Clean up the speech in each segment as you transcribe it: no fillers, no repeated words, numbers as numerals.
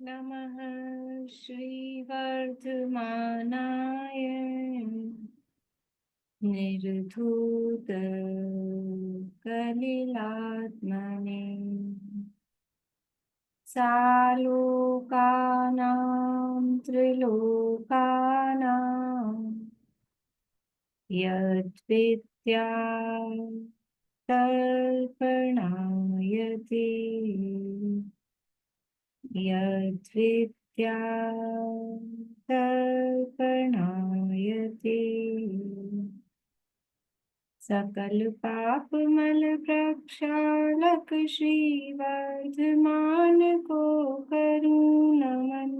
नमः श्रीवर्धमानाय निर्धूत कलिलात्मने सालोकानां त्रिलोकानां यद्विद्या तर्पणायते यद्विद्या तर्पणायते सकल पाप मल प्रक्षालक श्रीवर्धमान को करूँ नमन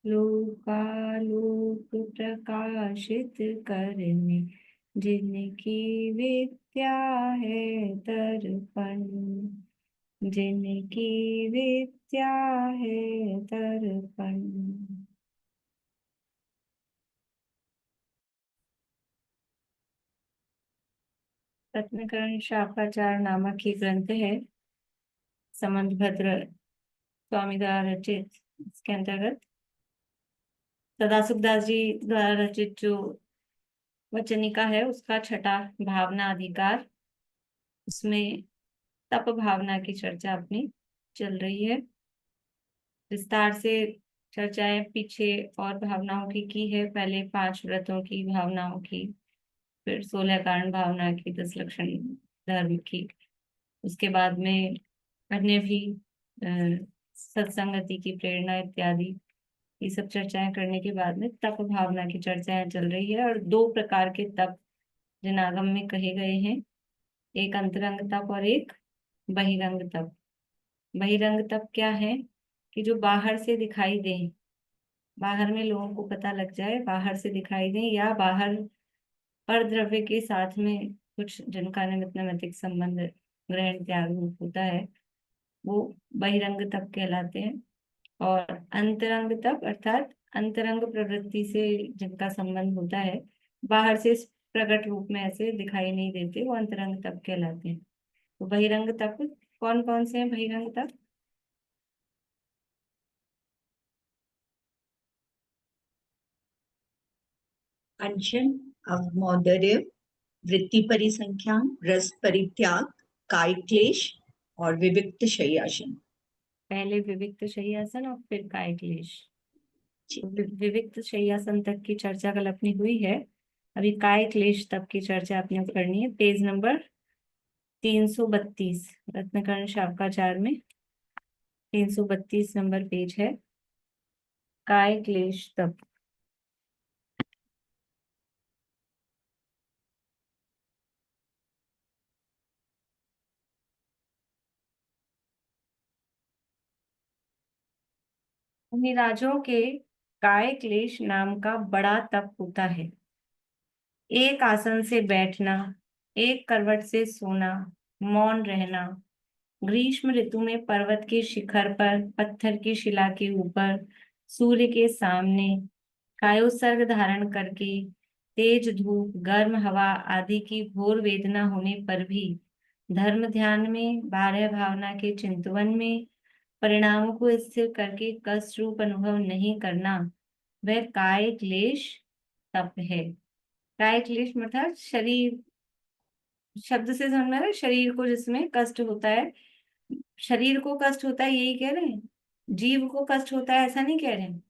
लोकालोक प्रकाशित करने जिनकी विद्या है दर्पण जिनकी विद्या है दर्पण। रत्नकरण शाखाचार नामक ये ग्रंथ है, संबंधभद्र स्वामी द्वारा रचित। इसके अंतर्गत सदाशिवदास जी द्वारा रचित जो वचनिका है उसका छठा भावना अधिकार, उसमें तप भावना की चर्चा अपनी चल रही है। विस्तार से चर्चाएं पीछे और भावनाओं की है। पहले 5 व्रतों की भावनाओं की, फिर 16 कारण भावना की, 10 लक्षण धर्म की, उसके बाद में अन्य भी सत्संगति की प्रेरणा इत्यादि, ये सब चर्चाएं करने के बाद में तप भावना की चर्चाएं चल रही है। और 2 प्रकार के तप जिन आगम में कहे गए हैं, एक अंतरंग तप और एक बहिरंग तप। बहिरंग तप क्या है कि जो बाहर से दिखाई दे, बाहर में लोगों को पता लग जाए, बाहर से दिखाई दे, या बाहर पर द्रव्य के साथ में कुछ जिनका निमित्त नैमित्तिक संबंध ग्रहण त्याग रूप होता है, वो बहिरंग तप कहलाते हैं। और अंतरंग तप अर्थात अंतरंग प्रवृत्ति से जिनका संबंध होता है, बाहर से प्रकट रूप में ऐसे दिखाई नहीं देते, वो अंतरंग तप कहलाते हैं। तो बहिरंग तप कौन कौन से हैं? बहिरंग तप अनशन, अवमौदर्य, वृत्ति परिसंख्यान, रस परित्याग, काय क्लेश और विविक्त शय्यासन। पहले विविक्त शय्यासन और फिर काय क्लेश। जी। तो विविक्त शय्यासन तक की चर्चा कल अपनी हुई है। अभी काय क्लेश तक की चर्चा अपने को करनी है। पेज नंबर 332 रत्नकर्ण शाखाचार में 332 नंबर पेज है, काय क्लेश तप। मुनिराजों के काय क्लेश नाम का बड़ा तप होता है। एक आसन से बैठना, एक करवट से सोना, मौन रहना, ग्रीष्म ऋतु में पर्वत के शिखर पर पत्थर की शिला के ऊपर सूर्य के सामने कायोत्सर्ग धारण करके तेज धूप गर्म हवा आदि की घोर वेदना होने पर भी धर्म ध्यान में, बाह्य भावना के चिंतवन में परिणामों को स्थिर करके कष्ट रूप अनुभव नहीं करना, वह काय क्लेश तप है। काय क्लेश मतलब शरीर, शब्द से समझ में आ रहा है? शरीर को जिसमें कष्ट होता है, शरीर को कष्ट होता है यही कह रहे हैं। जीव को कष्ट होता है ऐसा नहीं कह रहे हैं।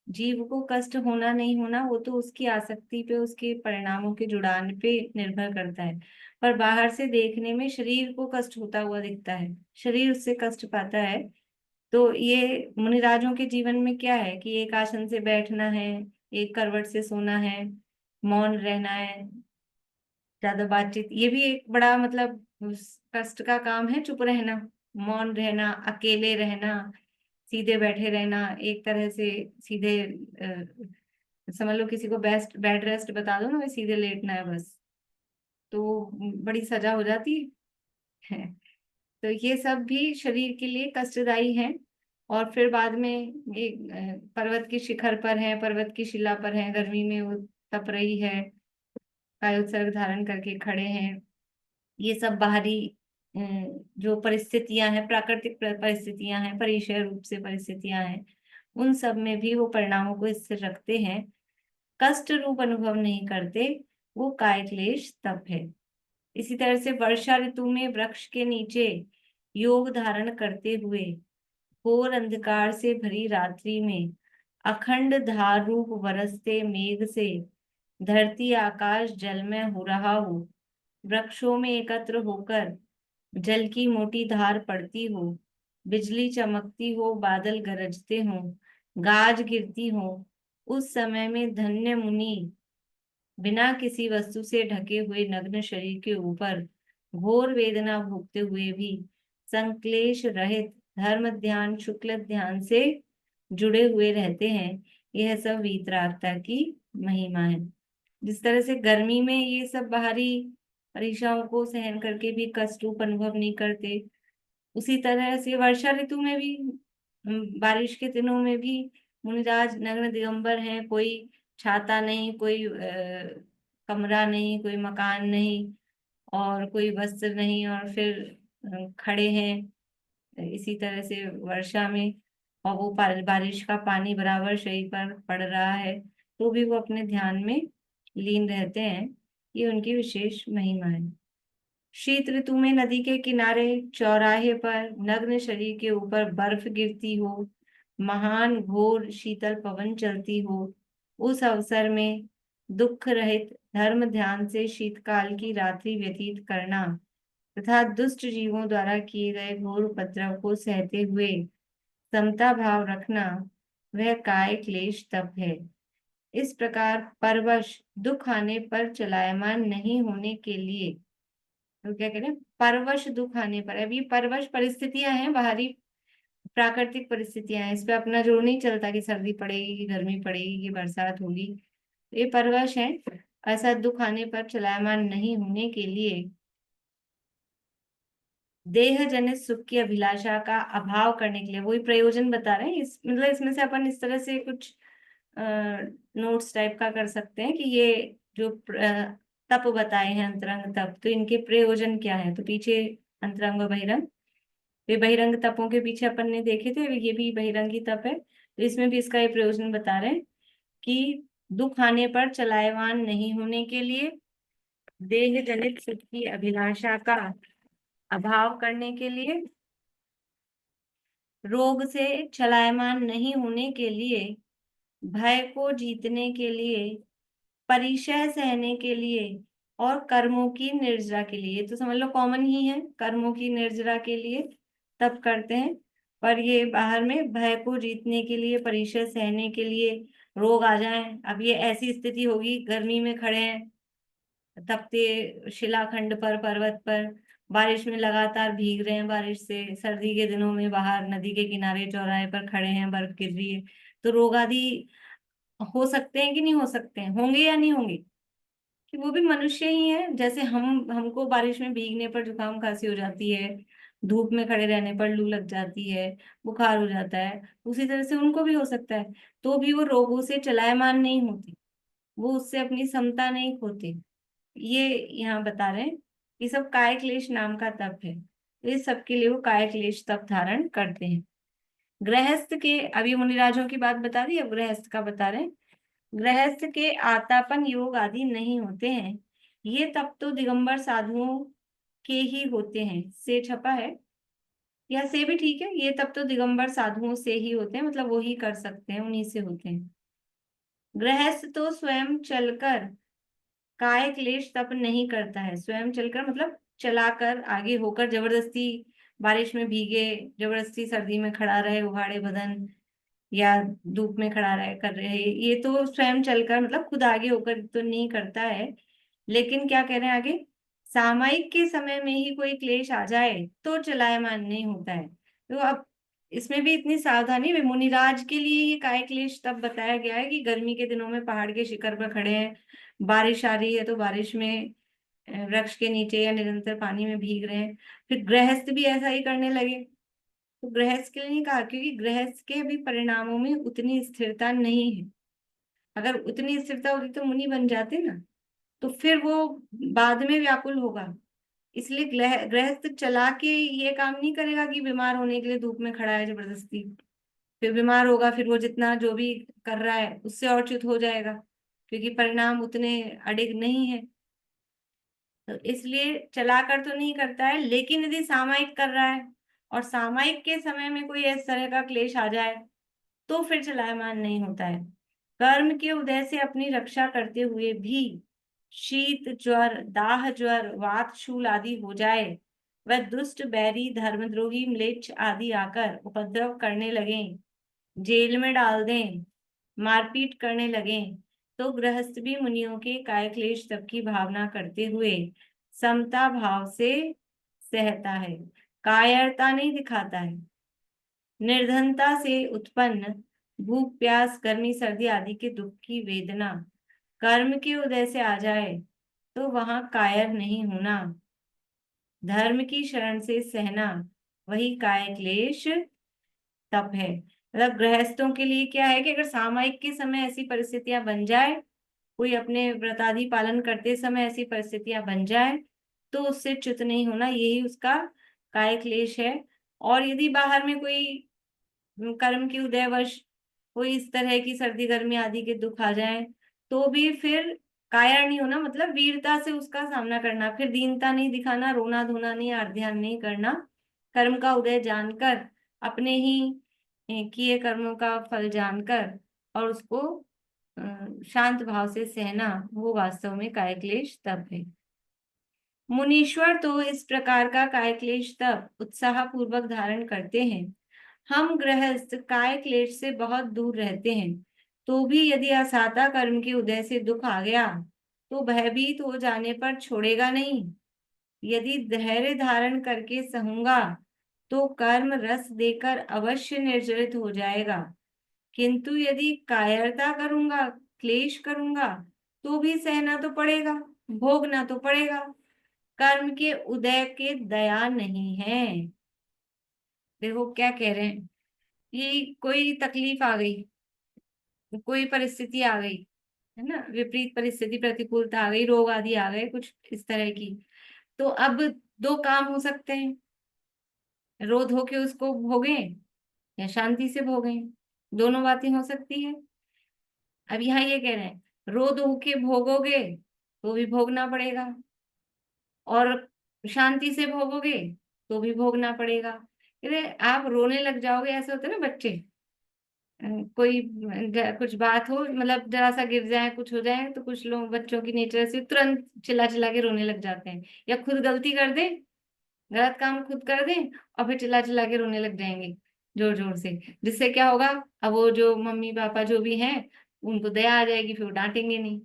जीव को कष्ट होना नहीं होना वो तो उसकी आसक्ति पे, उसके परिणामों के जुड़ान पे निर्भर करता है। पर बाहर से देखने में शरीर को कष्ट होता हुआ दिखता है, शरीर उससे कष्ट पाता है। तो ये मुनिराजों के जीवन में क्या है कि एक आसन से बैठना है, एक करवट से सोना है, मौन रहना है, ज्यादा बातचीत, ये भी एक बड़ा मतलब कष्ट का काम है। चुप रहना, मौन रहना, अकेले रहना, सीधे बैठे रहना, एक तरह से सीधे समझ लो किसी को बेस्ट बेड रेस्ट बता दो ना, वे सीधे लेटना है बस, तो बड़ी सजा हो जाती है। तो ये सब भी शरीर के लिए कष्टदायी है। और फिर बाद में ये पर्वत की शिखर पर है, पर्वत की शिला पर है, गर्मी में वो तप रही है, कायोत्सर्ग धारण करके खड़े हैं, ये सब बाहरी जो परिस्थितियां हैं, प्राकृतिक परिस्थितियां हैं, परिचय रूप से परिस्थितियां हैं, उन सब में भी वो परिणामों को स्थिर रखते हैं, कष्ट रूप अनुभव नहीं करते, वो काय क्लेश तप है। इसी तरह से वर्षा ऋतु में वृक्ष के नीचे योग धारण करते हुए घोर अंधकार से भरी रात्रि में अखंड धार रूप बरसते मेघ से धरती आकाश जलमय हो रहा हो, वृक्षों में एकत्र होकर जल की मोटी धार पड़ती हो, बिजली चमकती हो, बादल गरजते हो, गाज गिरती हो, उस समय में धन्य मुनि बिना किसी वस्तु से ढके हुए नग्न शरीर के ऊपर घोर वेदना भोगते हुए भी संक्लेश रहित धर्म ध्यान शुक्ल ध्यान से जुड़े हुए रहते हैं। यह सब वीतरागता की महिमा है। जिस तरह से गर्मी में ये सब बाहरी परीक्षाओं को सहन करके भी कष्ट रूप अनुभव नहीं करते, उसी तरह से वर्षा ऋतु में भी, बारिश के दिनों में भी मुनिराज नग्न दिगंबर हैं, कोई छाता नहीं, कोई कमरा नहीं, कोई मकान नहीं, और कोई वस्त्र नहीं, और फिर खड़े हैं इसी तरह से वर्षा में, और वो बारिश का पानी बराबर शरीर पर पड़ रहा है, तो भी वो अपने ध्यान में लीन रहते हैं। ये उनकी विशेष महिमा है। शीत ऋतु में नदी के किनारे चौराहे पर नग्न शरीर के ऊपर बर्फ गिरती हो, महान घोर शीतल पवन चलती हो, उस अवसर में दुख रहित धर्म ध्यान से शीतकाल की रात्रि व्यतीत करना तथा दुष्ट जीवों द्वारा किए गए घोर उपद्रव को सहते हुए समता भाव रखना, वह काय क्लेश तप है। इस प्रकार परवश दुख आने पर चलायमान नहीं होने के लिए, तो क्या कह रहे हैं, परवश दुख आने पर, अभी परवश परिस्थितियां हैं, बाहरी प्राकृतिक परिस्थितियां हैं, इस पे अपना जोर नहीं चलता कि सर्दी पड़ेगी कि गर्मी पड़ेगी कि बरसात होगी, ये परवश है। ऐसा दुख आने पर चलायमान नहीं होने के लिए देह जनित सुख की अभिलाषा का अभाव करने के लिए, वही प्रयोजन बता रहे हैं। इस मतलब इसमें से अपन इस तरह से कुछ नोट्स टाइप का कर सकते हैं कि ये जो तप बताए हैं अंतरंग तप, तो इनके प्रयोजन क्या है। तो पीछे अंतरंग और बहिरंग, ये बहिरंग तपों के पीछे अपन ने देखे थे, ये भी बहिरंगी तप है, तो इसमें भी इसका ये प्रयोजन बता रहे हैं कि दुख आने पर चलायमान नहीं होने के लिए, देह जनित सुख की अभिलाषा का अभाव करने के लिए, रोग से चलायमान नहीं होने के लिए, भय को जीतने के लिए, परिचय सहने के लिए, और कर्मों की निर्जरा के लिए। तो समझ लो कॉमन ही है, कर्मों की निर्जरा के लिए तप करते हैं। पर ये बाहर में भय को जीतने के लिए, परिचय सहने के लिए, रोग आ जाए, अब ये ऐसी स्थिति होगी, गर्मी में खड़े हैं तपते शिलाखंड पर, पर्वत पर, बारिश में लगातार भीग रहे हैं, बारिश से, सर्दी के दिनों में बाहर नदी के किनारे चौराहे पर खड़े हैं, बर्फ गिर रही है, तो रोग आदि हो सकते हैं कि नहीं हो सकते हैं, होंगे या नहीं होंगे, कि वो भी मनुष्य ही है। जैसे हमको बारिश में भीगने पर जुकाम खांसी हो जाती है, धूप में खड़े रहने पर लू लग जाती है, बुखार हो जाता है, उसी तरह से उनको भी हो सकता है, तो भी वो रोगों से चलायमान नहीं होते, वो उससे अपनी समता नहीं खोते। ये यहाँ बता रहे हैं, ये सब काय क्लेश नाम का तप है, तो इस सब के लिए वो काय क्लेश तप धारण करते हैं। गृहस्थ के, अभी मुनिराजों की बात बता दी, अब गृहस्थ का बता रहे हैं। गृहस्थ के आतापन योग आदि नहीं होते हैं, ये तप तो दिगंबर साधुओं के ही होते हैं, से छपा है, या से भी ठीक है, ये तप तो दिगंबर साधुओं से ही होते हैं, मतलब वो ही कर सकते हैं, उन्हीं से होते हैं। गृहस्थ तो स्वयं चलकर काय क्लेश तप नहीं करता है, स्वयं चलकर मतलब चलाकर, आगे होकर, जबरदस्ती बारिश में भीगे, जबरदस्ती सर्दी में खड़ा रहे उघाड़े बदन, या धूप में खड़ा रहे कर रहे, ये तो स्वयं चलकर मतलब खुद आगे होकर तो नहीं करता है। लेकिन क्या कह रहे हैं आगे, सामयिक के समय में ही कोई क्लेश आ जाए तो चलायमान नहीं होता है। तो अब इसमें भी इतनी सावधानी, मुनिराज के लिए ये काय क्लेश तब बताया गया है कि गर्मी के दिनों में पहाड़ के शिखर पर खड़े हैं, बारिश आ रही है, तो बारिश में वृक्ष के नीचे या निरंतर पानी में भीग रहे हैं, फिर गृहस्थ भी ऐसा ही करने लगे, तो गृहस्थ के लिए नहीं कहा, क्योंकि गृहस्थ के भी परिणामों में उतनी स्थिरता नहीं है। अगर उतनी स्थिरता होती तो मुनि बन जाते ना, तो फिर वो बाद में व्याकुल होगा, इसलिए गृहस्थ चला के ये काम नहीं करेगा कि बीमार होने के लिए धूप में खड़ा है जबरदस्ती, फिर बीमार होगा, फिर वो जितना जो भी कर रहा है उससे और च्युत हो जाएगा, क्योंकि परिणाम उतने अडिग नहीं है। तो इसलिए चलाकर तो नहीं करता है, लेकिन यदि सामयिक कर रहा है और सामयिक के समय में कोई इस तरह का क्लेश आ जाए तो फिर चलायमान नहीं होता है। कर्म के उदय से अपनी रक्षा करते हुए भी शीत ज्वर, दाह ज्वर, वात शूल आदि हो जाए, वह दुष्ट बैरी धर्मद्रोही म्लेच्छ आदि आकर उपद्रव करने लगे, जेल में डाल दें, मारपीट करने लगे, तो गृहस्थ भी मुनियों के काय क्लेश तप की भावना करते हुए समता भाव से सहता है, कायरता नहीं दिखाता है। निर्धनता से उत्पन्न भूख प्यास गर्मी सर्दी आदि के दुख की वेदना कर्म के उदय से आ जाए तो वहां कायर नहीं होना, धर्म की शरण से सहना, वही काय क्लेश तप है। मतलब गृहस्थों के लिए क्या है कि अगर सामयिक के समय ऐसी परिस्थितियां बन जाए, कोई अपने व्रतादि पालन करते समय ऐसी परिस्थितियां बन जाए, तो उससे च्युत नहीं होना, यही उसका काय क्लेश है। और यदि बाहर में कोई कर्म की उदयवश कोई इस तरह की सर्दी गर्मी आदि के दुख आ जाए, तो भी फिर कायर नहीं होना, मतलब वीरता से उसका सामना करना, फिर दीनता नहीं दिखाना, रोना धोना नहीं, आर ध्यान नहीं करना, कर्म का उदय जानकर, अपने ही किए कर्मों का फल जानकर और उसको शांत भाव से सहना, वो वास्तव में काय क्लेश तप है। मुनीश्वर तो इस प्रकार का काय क्लेश तप उत्साह पूर्वक धारण करते हैं। हम गृहस्थ काय क्लेश से बहुत दूर रहते हैं, तो भी यदि असाता कर्म के उदय से दुख आ गया तो भयभीत हो जाने पर छोड़ेगा नहीं। यदि धैर्य धारण करके सहूंगा तो कर्म रस देकर अवश्य निर्जरित हो जाएगा, किंतु यदि कायरता करूंगा, क्लेश करूंगा, तो भी सहना तो पड़ेगा, भोगना तो पड़ेगा। कर्म के उदय के दया नहीं है। देखो क्या कह रहे हैं, ये कोई तकलीफ आ गई, कोई परिस्थिति आ गई, है ना, विपरीत परिस्थिति प्रतिकूलता आ गई, रोग आदि आ गए कुछ इस तरह की, तो अब दो काम हो सकते हैं, रोध होके उसको भोगें या शांति से भोगें, दोनों बातें हो सकती है। अब यहाँ ये कह रहे हैं रोध होके भोगोगे तो भी भोगना पड़ेगा, और शांति से भोगोगे तो भी भोगना पड़ेगा। कह रहे आप रोने लग जाओगे, ऐसे होते हैं ना बच्चे, कोई कुछ बात हो, मतलब जरा सा गिर जाए कुछ हो जाए, तो कुछ लोग बच्चों की नेचर से तुरंत चिल्ला चिल्ला के रोने लग जाते हैं, या खुद गलती कर दे, गलत काम खुद कर दें और फिर चिल्ला चिल्ला के रोने लग जाएंगे जोर जोर से, जिससे क्या होगा, अब वो जो मम्मी पापा जो भी हैं उनको दया आ जाएगी, फिर वो डांटेंगे नहीं।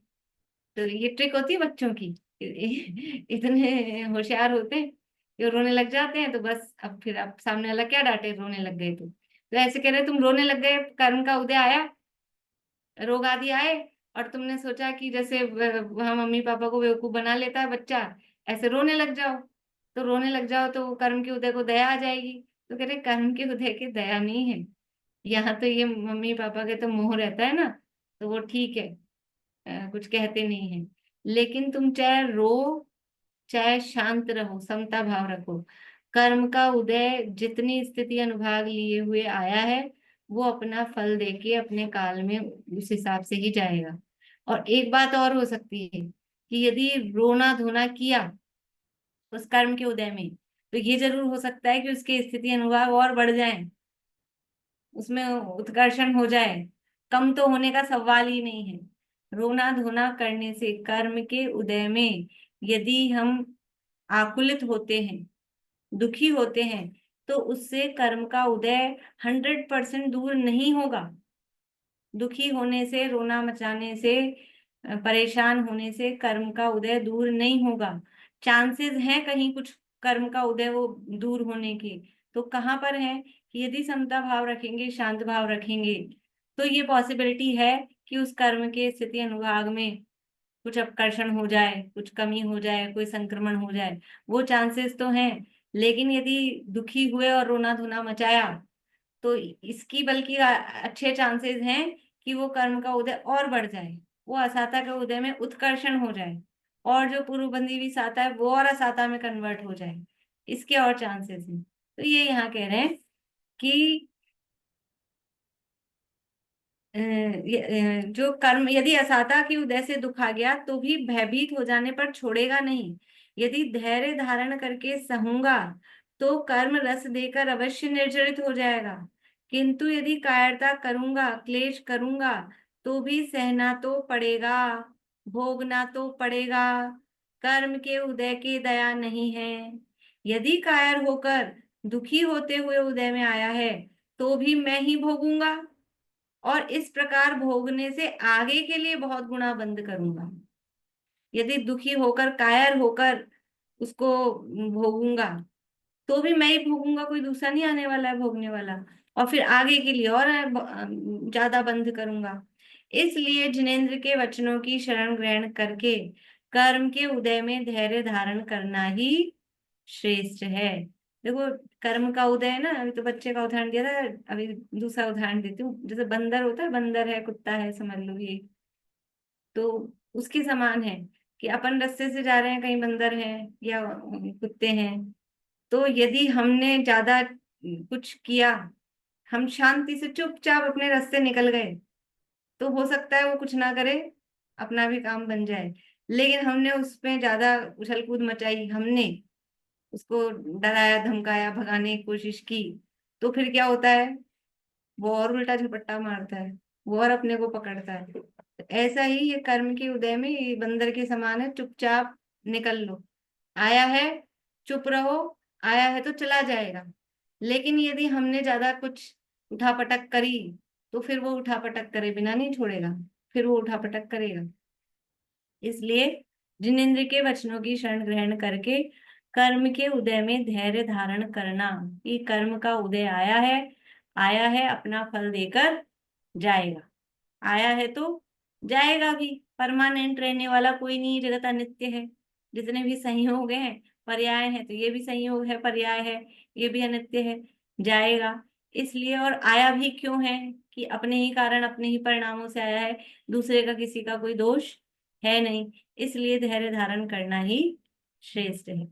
तो ये ट्रिक होती है बच्चों की, इतने होशियार होते हैं कि वो रोने लग जाते हैं, तो बस अब फिर अब सामने वाला क्या डांटे, रोने लग गए तो ऐसे कह रहे तुम रोने लग गए, कर्म का उदय आया, रोग आदि आए, और तुमने सोचा कि जैसे वहां मम्मी पापा को बेवकूफ बना लेता है बच्चा, ऐसे रोने लग जाओ, तो रोने लग जाओ तो वो कर्म के उदय को दया आ जाएगी। तो कह रहे कर्म के उदय की दया नहीं है, यहाँ तो ये मम्मी पापा के तो मोह रहता है ना, तो वो ठीक है, कुछ कहते नहीं है, लेकिन तुम चाहे रो चाहे शांत रहो, समता भाव रखो, कर्म का उदय जितनी स्थिति अनुभाग लिए हुए आया है वो अपना फल देके अपने काल में उस हिसाब से ही जाएगा। और एक बात और हो सकती है कि यदि रोना धोना किया उस कर्म के उदय में, तो ये जरूर हो सकता है कि उसके स्थिति अनुभाग और बढ़ जाए, उसमें उत्कर्षण हो जाए, कम तो होने का सवाल ही नहीं है। रोना धोना करने से कर्म के उदय में यदि हम आकुलित होते हैं, दुखी होते हैं, तो उससे कर्म का उदय 100% दूर नहीं होगा। दुखी होने से, रोना मचाने से, परेशान होने से कर्म का उदय दूर नहीं होगा। चांसेस हैं कहीं कुछ कर्म का उदय वो दूर होने के, तो कहाँ पर है कि यदि समता भाव रखेंगे, शांत भाव रखेंगे, तो ये पॉसिबिलिटी है कि उस कर्म के स्थिति अनुभाग में कुछ अपकर्षण हो जाए, कुछ कमी हो जाए, कोई संक्रमण हो जाए, वो चांसेस तो हैं। लेकिन यदि दुखी हुए और रोना धोना मचाया, तो इसकी बल्कि अच्छे चांसेस हैं कि वो कर्म का उदय और बढ़ जाए, वो असाता के उदय में उत्कर्षण हो जाए, और जो पूर्वबंदी भी साता है वो और असाता में कन्वर्ट हो जाए, इसके और चांसेस हैं। तो ये यहाँ कह रहे हैं कि जो कर्म यदि असाता की उदय से दुख आ गया तो भी भयभीत हो जाने पर छोड़ेगा नहीं। यदि धैर्य धारण करके सहूंगा तो कर्म रस देकर अवश्य निर्जरित हो जाएगा, किंतु यदि कायरता करूंगा, क्लेश करूंगा, तो भी सहना तो पड़ेगा, भोगना तो पड़ेगा। कर्म के उदय की दया नहीं है। यदि कायर होकर दुखी होते हुए उदय में आया है तो भी मैं ही भोगूंगा, और इस प्रकार भोगने से आगे के लिए बहुत गुना बंद करूंगा। यदि दुखी होकर कायर होकर उसको भोगूंगा तो भी मैं ही भोगूंगा, कोई दूसरा नहीं आने वाला है भोगने वाला, और फिर आगे के लिए और ज्यादा बंद करूंगा। इसलिए जिनेंद्र के वचनों की शरण ग्रहण करके कर्म के उदय में धैर्य धारण करना ही श्रेष्ठ है। देखो, कर्म का उदय है ना, अभी तो बच्चे का उदाहरण दिया था, अभी दूसरा उदाहरण देती हूँ। जैसे बंदर होता है, बंदर है, कुत्ता है, समझ लो ये, तो उसके समान है कि अपन रास्ते से जा रहे हैं, कहीं बंदर है या कुत्ते हैं, तो यदि हमने ज्यादा कुछ किया, हम शांति से चुपचाप अपने रास्ते निकल गए, तो हो सकता है वो कुछ ना करे, अपना भी काम बन जाए। लेकिन हमने उसमें ज्यादा उछल कूद मचाई, हमने उसको डराया धमकाया, भगाने की कोशिश की, तो फिर क्या होता है, वो और उल्टा झपट्टा मारता है, वो और अपने को पकड़ता है। तो ऐसा ही ये कर्म के उदय में ये बंदर के समान है, चुपचाप निकल लो। आया है, चुप रहो, आया है तो चला जाएगा। लेकिन यदि हमने ज्यादा कुछ उठापटक करी तो फिर वो उठापटक करे बिना नहीं छोड़ेगा, फिर वो उठापटक करेगा। इसलिए जिनेंद्र के वचनों की शरण ग्रहण करके कर्म के उदय में धैर्य धारण करना, कि कर्म का उदय आया है, आया है अपना फल देकर जाएगा, आया है तो जाएगा भी। परमानेंट रहने वाला कोई नहीं, जगत अनित्य है। जितने भी संयोग हैं, पर्याय है, तो ये भी संयोग है, पर्याय है, ये भी अनित्य है, जाएगा। इसलिए, और आया भी क्यों है, कि अपने ही कारण अपने ही परिणामों से आया है, दूसरे का किसी का कोई दोष है नहीं। इसलिए धैर्य धारण करना ही श्रेष्ठ है।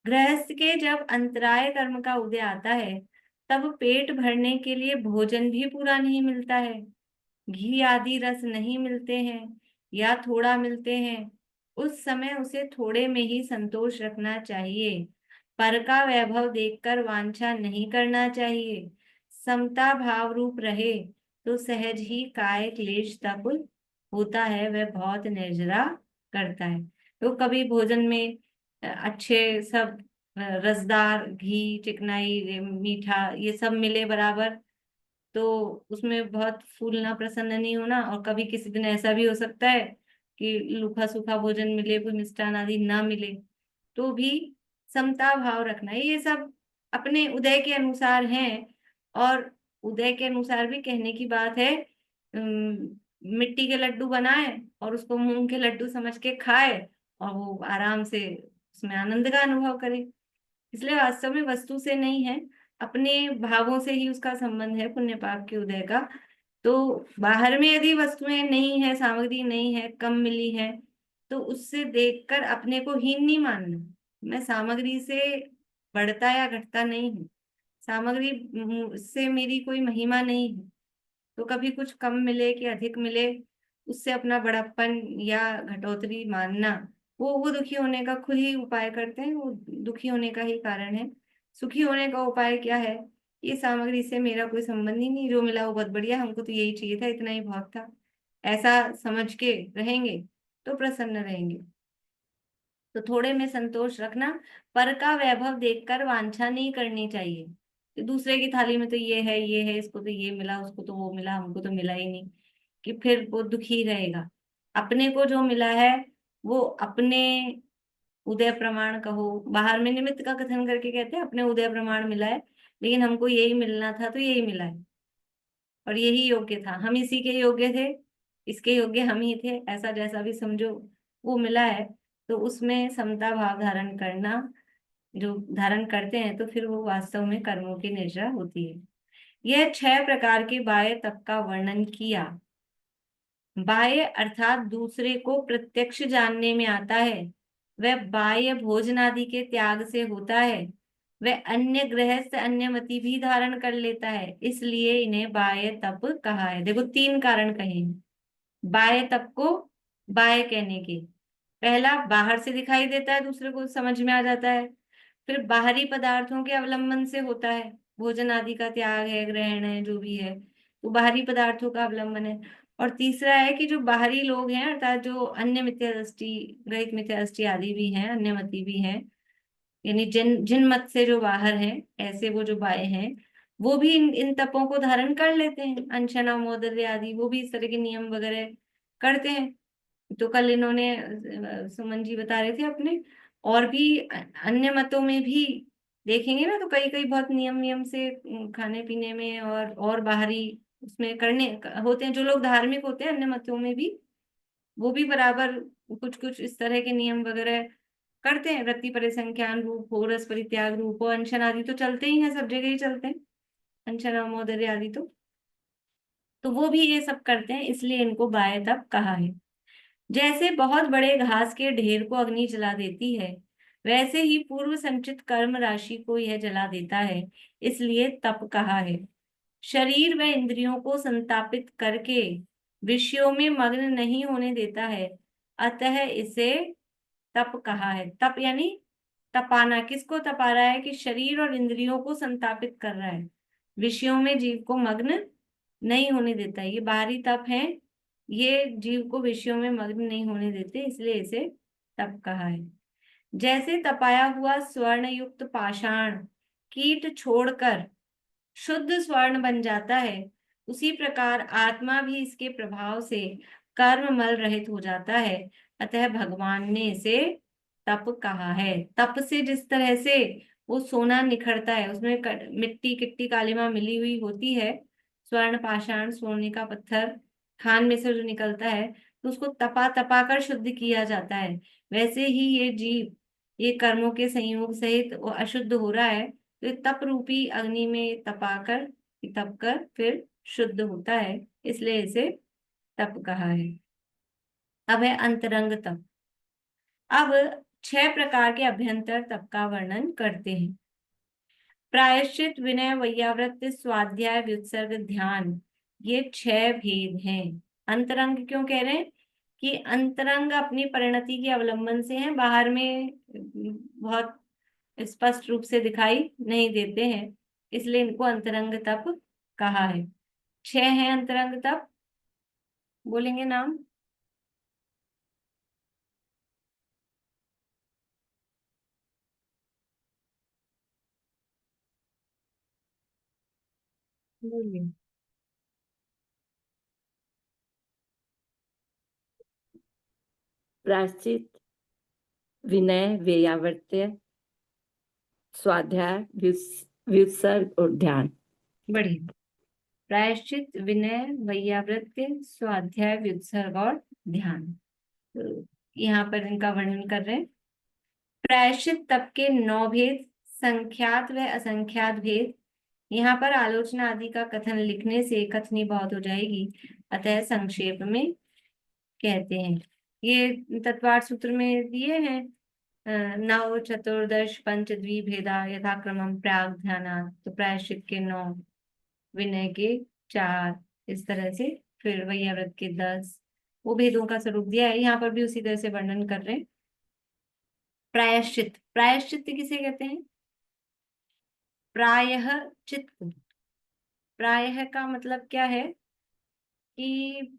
गृहस्थ के जब अंतराय कर्म का उदय आता है तब पेट भरने के लिए भोजन भी पूरा नहीं मिलता है, घी आदि रस नहीं मिलते हैं या थोड़ा मिलते हैं, उस समय उसे थोड़े में ही संतोष रखना चाहिए। पर का वैभव देखकर वांछा नहीं करना चाहिए। समता भाव रूप रहे तो सहज ही काय क्लेश तब होता है, वह बहुत निर्जरा करता है। तो कभी भोजन में अच्छे सब रसदार घी, चिकनाई, मीठा, ये सब मिले बराबर, तो उसमें बहुत फूलना, प्रसन्न नहीं होना। और कभी किसी दिन ऐसा भी हो सकता है कि रूखा सूखा भोजन मिले, कोई मिष्ठान आदि ना मिले, तो भी समता भाव रखना है। ये सब अपने उदय के अनुसार हैं। और उदय के अनुसार भी कहने की बात है, मिट्टी के लड्डू बनाए और उसको मूंग के लड्डू समझ के खाए, और वो आराम से उसमें आनंद का अनुभव करे। इसलिए वास्तव में वस्तु से नहीं है, अपने भावों से ही उसका संबंध है, पुण्य पाप के उदय का। तो बाहर में यदि वस्तुएं नहीं है, सामग्री नहीं है, कम मिली है, तो उससे देखकर अपने को हीन नहीं मानना। मैं सामग्री से बढ़ता या घटता नहीं हूँ, सामग्री से मेरी कोई महिमा नहीं है। तो कभी कुछ कम मिले कि अधिक मिले, उससे अपना बड़प्पन या घटोतरी मानना, वो दुखी होने का खुद ही उपाय करते हैं, वो दुखी होने का ही कारण है। सुखी होने का उपाय क्या है, ये सामग्री से मेरा कोई संबंध ही नहीं, जो मिला वो बहुत बढ़िया, हमको तो यही चाहिए था, इतना ही बहुत था, ऐसा समझ के रहेंगे तो प्रसन्न रहेंगे। तो थोड़े में संतोष रखना, पर का वैभव देखकर वांछा नहीं करनी चाहिए कि दूसरे की थाली में तो ये है, ये है, इसको तो ये मिला, उसको तो वो मिला, हमको तो मिला ही नहीं, कि फिर वो दुखी रहेगा। अपने को जो मिला है वो अपने उदय प्रमाण कहो, बाहर में निमित्त का कथन करके कहते हैं अपने उदय प्रमाण मिला है, लेकिन हमको यही मिलना था तो यही मिला है, और यही योग्य था, हम इसी के योग्य थे, इसके योग्य हम ही थे, ऐसा जैसा भी समझो वो मिला है। तो उसमें समता भाव धारण करना, जो धारण करते हैं तो फिर वो वास्तव में कर्मों की निद्रा होती है। यह 6 प्रकार के बाह्य तप का वर्णन किया। बाह्य अर्थात दूसरे को प्रत्यक्ष जानने में आता है। वह बाह्य भोजन आदि के त्याग से होता है। वह अन्य गृहस्थ अन्यमति भी धारण कर लेता है, इसलिए इन्हें बाह्य तप कहा है। देखो, तीन कारण कहे हैं बाह्य तप को बाह्य कहने के। पहला, बाहर से दिखाई देता है, दूसरे को समझ में आ जाता है। फिर बाहरी पदार्थों के अवलंबन से होता है, भोजन आदि का त्याग है, ग्रहण है, जो भी है, तो बाहरी पदार्थों का अवलंबन है। और तीसरा है कि जो बाहरी लोग हैं, अर्थात जो अन्य मिथ्या दृष्टि, ग्रहित मिथ्या दृष्टि आदि भी हैं, अन्य मति भी हैं, यानी जिन जिन मत से जो बाहर हैं, ऐसे वो जो बाह्य हैं, वो भी इन तपों को धारण कर लेते हैं। अनशना मोदर्य आदि वो भी इस तरह के नियम वगैरह करते हैं। तो कल इन्होंने सुमन जी बता रहे थे अपने, और भी अन्य मतों में भी देखेंगे ना, तो कई कई बहुत नियम नियम से खाने पीने में और बाहरी उसमें करने होते हैं। जो लोग धार्मिक होते हैं अन्य मतों में भी, वो भी बराबर कुछ कुछ इस तरह के नियम वगैरह करते हैं। वृत्ति परिसंख्यान रूप हो, रस परित्याग रूप हो, अनशन आदि तो चलते ही हैं, सब जगह ही चलते हैं, अनशन मोदर्य आदि तो वो भी ये सब करते हैं, इसलिए इनको बाह्य तप कहा है। जैसे बहुत बड़े घास के ढेर को अग्नि जला देती है, वैसे ही पूर्व संचित कर्म राशि को यह जला देता है, इसलिए तप कहा है। शरीर व इंद्रियों को संतापित करके विषयों में मग्न नहीं होने देता है, अतः इसे तप कहा है। तप यानी तपाना। किसको तपा रहा है? कि शरीर और इंद्रियों को संतापित कर रहा है, विषयों में जीव को मग्न नहीं होने देता है। ये बाहरी तप है, ये जीव को विषयों में मग्न नहीं होने देते, इसलिए इसे तप कहा है। जैसे तपाया हुआ स्वर्ण युक्त पाषाण कीट छोड़कर शुद्ध स्वर्ण बन जाता है, उसी प्रकार आत्मा भी इसके प्रभाव से कर्म मल रहित हो जाता है, अतः भगवान ने इसे तप कहा है। तप से जिस तरह से वो सोना निखरता है, उसमें मिट्टी किट्टी कालिमा मिली हुई होती है, स्वर्ण पाषाण सोने का पत्थर खान में से जो निकलता है, तो उसको तपा तपा कर शुद्ध किया जाता है। वैसे ही ये जीव ये कर्मों के संयोग सहित वो अशुद्ध हो रहा है, तो ये तप रूपी अग्नि में तपाकर तप कर फिर शुद्ध होता है, इसलिए इसे तप कहा है। अब है अंतरंग तप। अब 6 प्रकार के अभ्यंतर तप का वर्णन करते हैं। प्रायश्चित, विनय, वैयावृत्ति, स्वाध्याय, व्युत्सर्ग, ध्यान, ये 6 भेद हैं। अंतरंग क्यों कह रहे हैं? कि अंतरंग अपनी परिणति के अवलंबन से हैं, बाहर में बहुत स्पष्ट रूप से दिखाई नहीं देते हैं, इसलिए इनको अंतरंग तप कहा है। 6 हैं अंतरंग तप, बोलेंगे नाम? बोलिए। प्रायश्चित, विनय, वेयावृत्य, स्वाध्याय, व्युत्सर्ग और ध्यान। बढ़िया। प्रायश्चित, विनय, वैयावृत्य, स्वाध्याय, व्युत्सर्ग और ध्यान, तो यहाँ पर इनका वर्णन कर रहे हैं। प्रायश्चित तप के 9 भेद, संख्यात व असंख्यात भेद। यहाँ पर आलोचना आदि का कथन लिखने से कथनी बहुत हो जाएगी, अतः संक्षेप में कहते हैं। ये तत्वार्थ सूत्र में दिए हैं, नव चतुर्दश पंच द्विभेदा यथाक्रमम प्राग ध्यानात्। तो प्रायश्चित के 9, विनय के 4, इस तरह से। फिर वैयाव्रत के 10, वो भेदों का स्वरूप दिया है। यहाँ पर भी उसी तरह से वर्णन कर रहे हैं। प्रायश्चित, प्रायश्चित किसे कहते हैं? प्रायः चित्त। प्रायः का मतलब क्या है? कि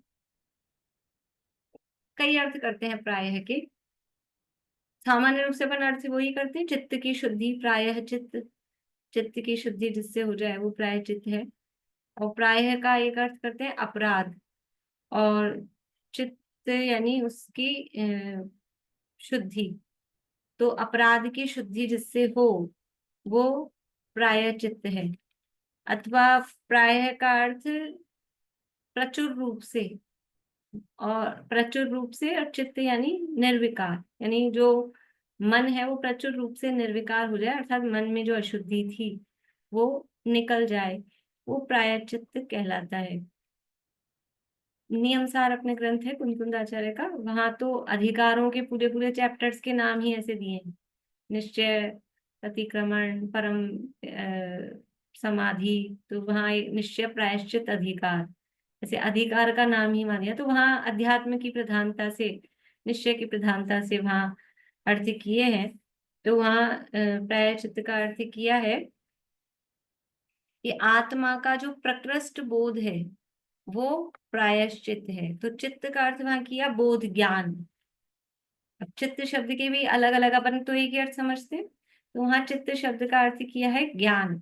कई अर्थ करते हैं प्रायः के। सामान्य रूप से अपन अर्थ वही करते हैं, चित्त की शुद्धि, प्रायः चित्त, चित्त की शुद्धि जिससे हो जाए वो प्रायः चित्त है। और प्रायः का एक अर्थ करते हैं अपराध, और चित्त यानी उसकी शुद्धि। तो अपराध की शुद्धि जिससे हो वो प्रायश्चित्त है। अथवा प्रायः का अर्थ प्रचुर रूप से, और प्रचुर रूप से, और चित्त यानी निर्विकार, यानी जो मन है वो प्रचुर रूप से निर्विकार हो जाए, अर्थात मन में जो अशुद्धि थी वो निकल जाए, वो प्रायश्चित्त कहलाता है। नियम सार अपने ग्रंथ है कुंतुंड आचार्य का, वहां तो अधिकारों के पूरे पूरे चैप्टर्स के नाम ही ऐसे दिए हैं। निश्चय, अतिक्रमण, परम समाधि। तो वहाँ एक निश्चय, प्रायश्चित, अधिकार, ऐसे अधिकार का नाम ही मान दिया। तो वहाँ अध्यात्म की प्रधानता से, निश्चय की प्रधानता से वहाँ अर्थ किए हैं। तो वहाँ प्रायश्चित का अर्थ किया है कि आत्मा का जो प्रकृष्ट बोध है वो प्रायश्चित है। तो चित्त का अर्थ वहां किया बोध, ज्ञान। अब चित्त शब्द के भी अलग अलग अपन तो एक ही अर्थ समझते हैं, तो वहां चित्त शब्द का अर्थ किया है ज्ञान।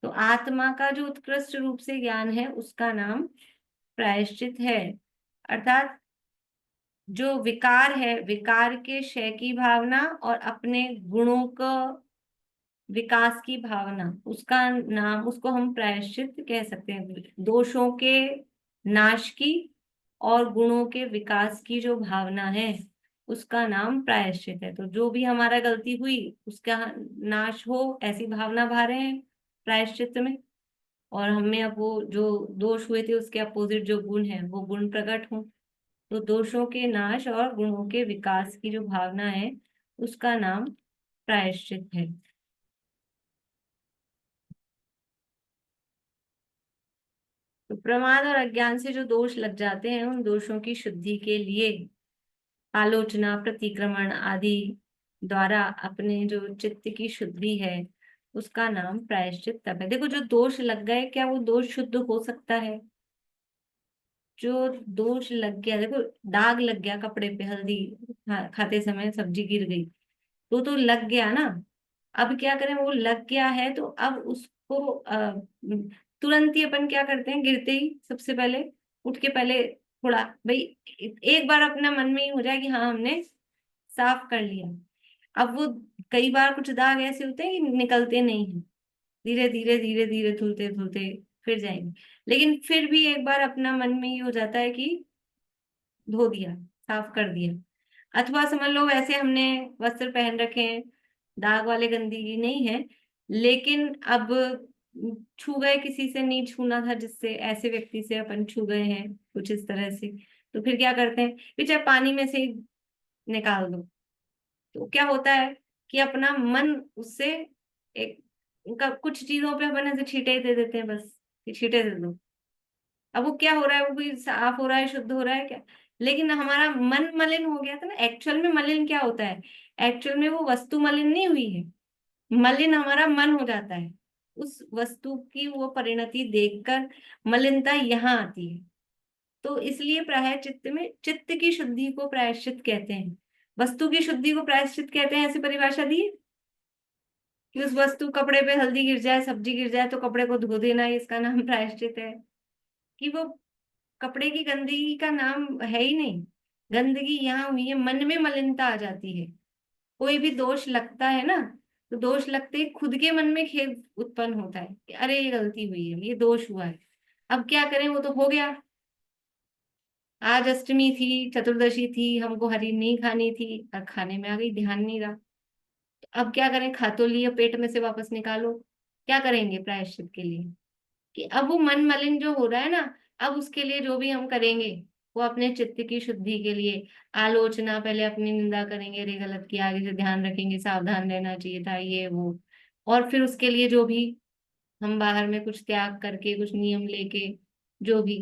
तो आत्मा का जो उत्कृष्ट रूप से ज्ञान है उसका नाम प्रायश्चित है। अर्थात जो विकार है, विकार के क्षय की भावना और अपने गुणों का विकास की भावना, उसका नाम, उसको हम प्रायश्चित कह सकते हैं। दोषों के नाश की और गुणों के विकास की जो भावना है उसका नाम प्रायश्चित है। तो जो भी हमारा गलती हुई उसका नाश हो, ऐसी भावना भा रहे हैं प्रायश्चित में। और हमें अब वो जो दोष हुए थे उसके अपोजिट जो गुण है वो गुण प्रकट हो। तो दोषों के नाश और गुणों के विकास की जो भावना है उसका नाम प्रायश्चित है। तो प्रमाद और अज्ञान से जो दोष लग जाते हैं उन दोषों की शुद्धि के लिए आलोचना, प्रतिक्रमण आदि द्वारा अपने जो चित्त की शुद्धि है उसका नाम प्रायश्चित तप है। देखो, जो दोष लग गए, क्या वो दोष शुद्ध हो सकता है? जो दोष लग गया, देखो दाग लग गया कपड़े पे, हल्दी खाते समय सब्जी गिर गई, तो लग गया ना। अब क्या करें, वो लग गया है तो अब उसको तुरंत ही अपन क्या करते हैं, गिरते ही सबसे पहले उठ के पहले थोड़ा भाई एक बार अपना मन में ही हो जाए कि हाँ हमने साफ कर लिया। अब वो कई बार कुछ दाग ऐसे होते हैं कि निकलते नहीं हैं, धीरे धीरे धीरे धीरे धुलते धुलते फिर जाएंगे। लेकिन फिर भी एक बार अपना मन में ही हो जाता है कि धो दिया, साफ कर दिया। अथवा समझ लो वैसे हमने वस्त्र पहन रखे हैं, दाग वाले गंदगी नहीं है, लेकिन अब छू गए, किसी से नहीं छूना था जिससे, ऐसे व्यक्ति से अपन छू गए हैं कुछ इस तरह से, तो फिर क्या करते हैं, फिर चाहे पानी में से ही निकाल दो। तो क्या होता है कि अपना मन उससे एक, उनका कुछ चीजों पे अपन ऐसे छींटे दे देते हैं, बस कि छींटे दे दो। अब वो क्या हो रहा है, वो कोई साफ हो रहा है, शुद्ध हो रहा है क्या? लेकिन हमारा मन मलिन हो गया था ना। एक्चुअल में मलिन क्या होता है, एक्चुअल में वो वस्तु मलिन नहीं हुई है, मलिन हमारा मन हो जाता है। उस वस्तु की वो परिणति देखकर मलिनता यहाँ आती है। तो इसलिए प्रायश्चित में चित्त की शुद्धि को प्रायश्चित कहते हैं, वस्तु की शुद्धि को प्रायश्चित कहते हैं, ऐसी परिभाषा दी है। कि उस वस्तु, कपड़े पे हल्दी गिर जाए, सब्जी गिर जाए तो कपड़े को धो देना, इसका नाम प्रायश्चित है। कि वो कपड़े की गंदगी का नाम है ही नहीं, गंदगी यहाँ हुई है, मन में मलिनता आ जाती है। कोई भी दोष लगता है ना, तो दोष लगते ही खुद के मन में खेद उत्पन्न होता है कि अरे ये गलती हुई है, ये दोष हुआ है। अब क्या करें, वो तो हो गया। आज अष्टमी थी, चतुर्दशी थी, हमको हरी नहीं खानी थी और खाने में आ गई, ध्यान नहीं रहा। तो अब क्या करें, खा तो लिया, पेट में से वापस निकालो। क्या करेंगे प्रायश्चित के लिए? कि अब वो मन मलिन जो हो रहा है ना, अब उसके लिए जो भी हम करेंगे वो अपने चित्त की शुद्धि के लिए आलोचना, पहले अपनी निंदा करेंगे, अरे गलत किया, आगे से ध्यान रखेंगे, सावधान रहना चाहिए था, ये वो। और फिर उसके लिए जो भी हम बाहर में कुछ त्याग करके, कुछ नियम लेके, जो भी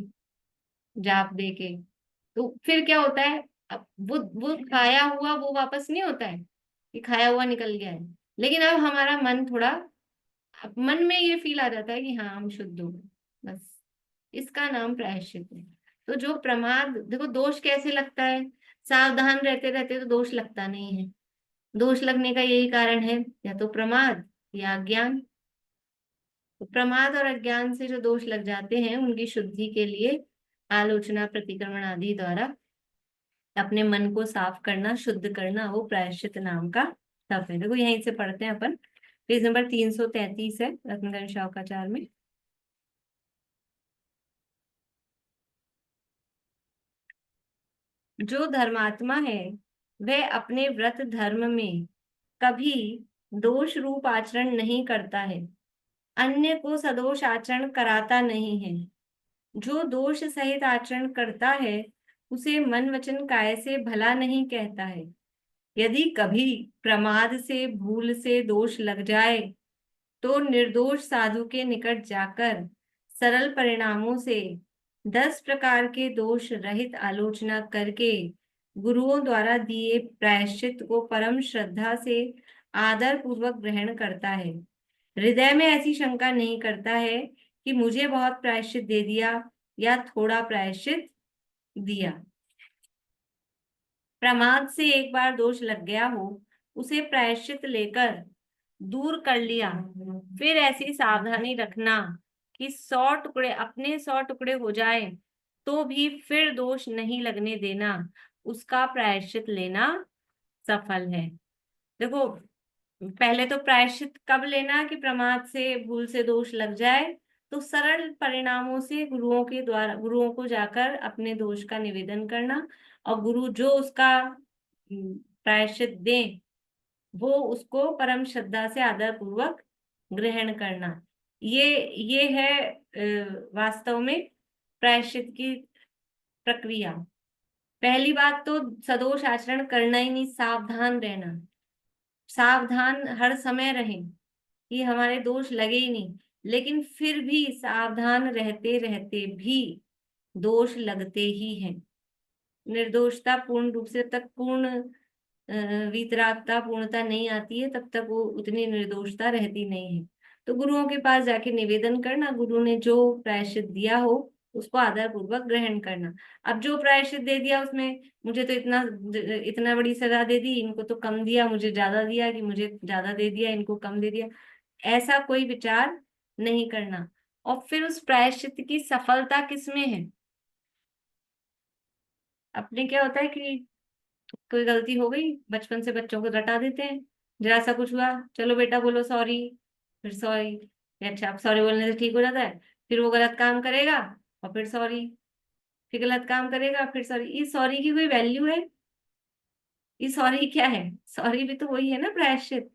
जाप दे के, तो फिर क्या होता है, अब वो खाया हुआ वो वापस नहीं होता है कि खाया हुआ निकल गया है। लेकिन अब हमारा मन थोड़ा, अब मन में ये फील आ जाता है कि हाँ हम शुद्ध हो गए, बस। इसका नाम प्रायश्चित है। तो जो प्रमाद, देखो दोष कैसे लगता है, सावधान रहते रहते तो दोष लगता नहीं है। दोष लगने का यही कारण है, या तो प्रमाद या अज्ञान। तो प्रमाद और अज्ञान से जो दोष लग जाते हैं उनकी शुद्धि के लिए आलोचना, प्रतिक्रमण आदि द्वारा अपने मन को साफ करना, शुद्ध करना, वो प्रायश्चित नाम का तप है। देखो यहीं से पढ़ते हैं अपन, पेज नंबर 333 है रत्नगंज शौकाचार में। जो धर्मात्मा है वह अपने व्रत धर्म में कभी दोष रूप आचरण नहीं करता है, अन्य को सदोष आचरण कराता नहीं है, जो दोष सहित आचरण करता है उसे मन वचन काया से भला नहीं कहता है। यदि कभी प्रमाद से भूल से दोष लग जाए तो निर्दोष साधु के निकट जाकर सरल परिणामों से 10 प्रकार के दोष रहित आलोचना करके गुरुओं द्वारा दिए प्रायश्चित को परम श्रद्धा से आदर पूर्वक ग्रहण करता है। हृदय में ऐसी शंका नहीं करता है कि मुझे बहुत प्रायश्चित दे दिया या थोड़ा प्रायश्चित दिया। प्रमाद से एक बार दोष लग गया हो, उसे प्रायश्चित लेकर दूर कर लिया, फिर ऐसी सावधानी रखना कि 100 टुकड़े अपने 100 टुकड़े हो जाए तो भी फिर दोष नहीं लगने देना, उसका प्रायश्चित लेना सफल है। देखो, पहले तो प्रायश्चित कब लेना कि प्रमाद से भूल से दोष लग जाए, तो सरल परिणामों से गुरुओं को जाकर अपने दोष का निवेदन करना, और गुरु जो उसका प्रायश्चित दें वो उसको परम श्रद्धा से आदर पूर्वक ग्रहण करना। ये है वास्तव में प्रायश्चित की प्रक्रिया। पहली बात तो सदोष आचरण करना ही नहीं, सावधान रहना, सावधान हर समय रहें कि हमारे दोष लगे ही नहीं। लेकिन फिर भी सावधान रहते रहते भी दोष लगते ही हैं। निर्दोषता पूर्ण रूप से, तब तक पूर्ण वीतरागता पूर्णता नहीं आती है, तब तक वो उतनी निर्दोषता रहती नहीं है। तो गुरुओं के पास जाके निवेदन करना, गुरु ने जो प्रायश्चित दिया हो उसको आदर पूर्वक ग्रहण करना। अब जो प्रायश्चित दे दिया उसमें मुझे तो इतना इतना बड़ी सजा दे दी, इनको तो कम दिया, मुझे ज्यादा दिया, कि मुझे ज्यादा दे दिया इनको कम दे दिया, ऐसा कोई विचार नहीं करना। और फिर उस प्रायश्चित की सफलता किसमें है? अपने क्या होता है कि कोई गलती हो गई, बचपन से बच्चों को रटा देते हैं, जरा सा कुछ हुआ, चलो बेटा बोलो सॉरी, फिर सॉरी, अच्छा अब सॉरी बोलने से ठीक हो जाता है, फिर वो गलत काम करेगा और फिर सॉरी, फिर गलत काम करेगा फिर सॉरी। ये सॉरी की कोई वैल्यू है? ये सॉरी क्या है? सॉरी भी तो वही है ना, प्रायश्चित।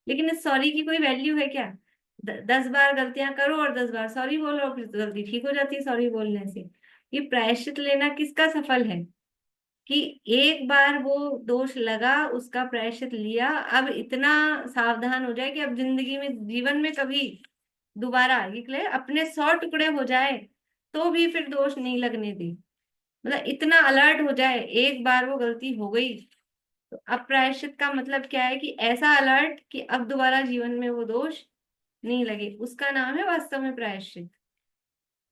लेकिन इस सॉरी की कोई वैल्यू है क्या? 10 बार गलतियां करो और 10 बार सॉरी बोलो और फिर गलती ठीक हो जाती है सॉरी बोलने से। ये प्रायश्चित लेना किसका सफल है? कि एक बार वो दोष लगा, उसका प्रायश्चित लिया, अब इतना सावधान हो जाए कि अब जिंदगी में जीवन में कभी दोबारा ये अपने 100 टुकड़े हो जाए तो भी फिर दोष नहीं लगने दे। मतलब इतना अलर्ट हो जाए, एक बार वो गलती हो गई तो अब प्रायश्चित का मतलब क्या है कि ऐसा अलर्ट कि अब दोबारा जीवन में वो दोष नहीं लगे, उसका नाम है वास्तव में प्रायश्चित।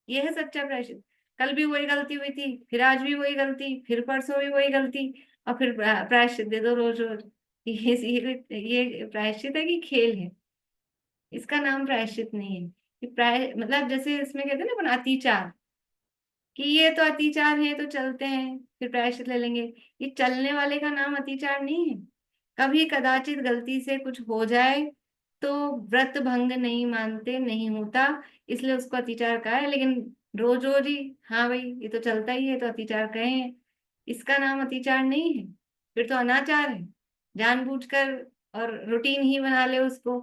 ये है सच्चा प्रायश्चित। कल भी वही गलती हुई थी, फिर आज भी वही गलती, फिर परसों भी वही गलती, और फिर प्रायश्चित दे दो रोज रोज। ये प्रायश्चित है कि खेल है? इसका नाम प्रायश्चित नहीं है। कि मतलब जैसे इसमें कहते हैं ना अपन अतिचार, कि ये तो अतिचार है तो चलते हैं फिर प्रायश्चित ले लेंगे, ये चलने वाले का नाम अतिचार नहीं है। कभी कदाचित गलती से कुछ हो जाए तो व्रत भंग नहीं मानते, नहीं होता, इसलिए उसको अतिचार कहा है। लेकिन रोज रोज ही हाँ भाई ये तो चलता ही है तो अतिचार कहे हैं, इसका नाम अतिचार नहीं है, फिर तो अनाचार है। जानबूझकर और रूटीन ही बना ले उसको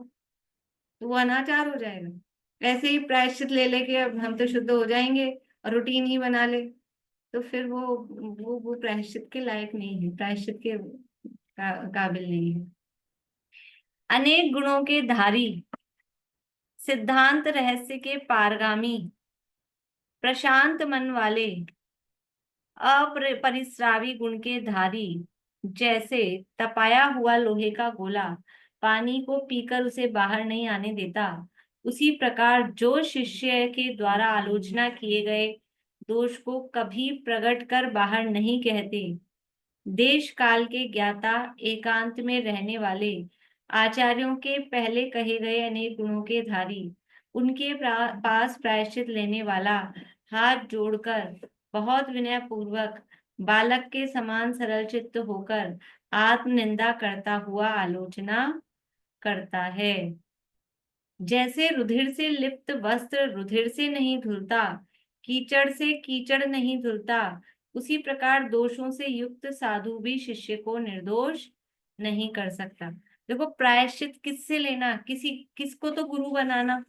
तो वो अनाचार हो जाएगा। ऐसे ही प्रायश्चित ले लेके अब हम तो शुद्ध हो जाएंगे और रूटीन ही बना ले तो फिर वो प्रायश्चित के लायक नहीं है, प्रायश्चित के काबिल नहीं है। अनेक गुणों के धारी, सिद्धांत रहस्य के पारगामी, प्रशांत मन वाले, अपरिस्रावी गुण के धारी, जैसे तपाया हुआ लोहे का गोला पानी को पीकर उसे बाहर नहीं आने देता, उसी प्रकार जो शिष्य के द्वारा आलोचना किए गए दोष को कभी प्रकट कर बाहर नहीं कहते, देश काल के ज्ञाता, एकांत में रहने वाले, आचार्यों के पहले कहे गए अनेक गुणों के धारी, उनके पास प्रायश्चित लेने वाला हाथ जोड़कर बहुत विनय पूर्वक बालक के समान सरल चित्त होकर आत्म निंदा करता हुआ आलोचना करता है। जैसे रुधिर से लिप्त वस्त्र रुधिर से नहीं धुलता, कीचड़ से कीचड़ नहीं धुलता, उसी प्रकार दोषों से युक्त साधु भी शिष्य को निर्दोष नहीं कर सकता। देखो, प्रायश्चित किससे लेना? किसको तो गुरु बनाना,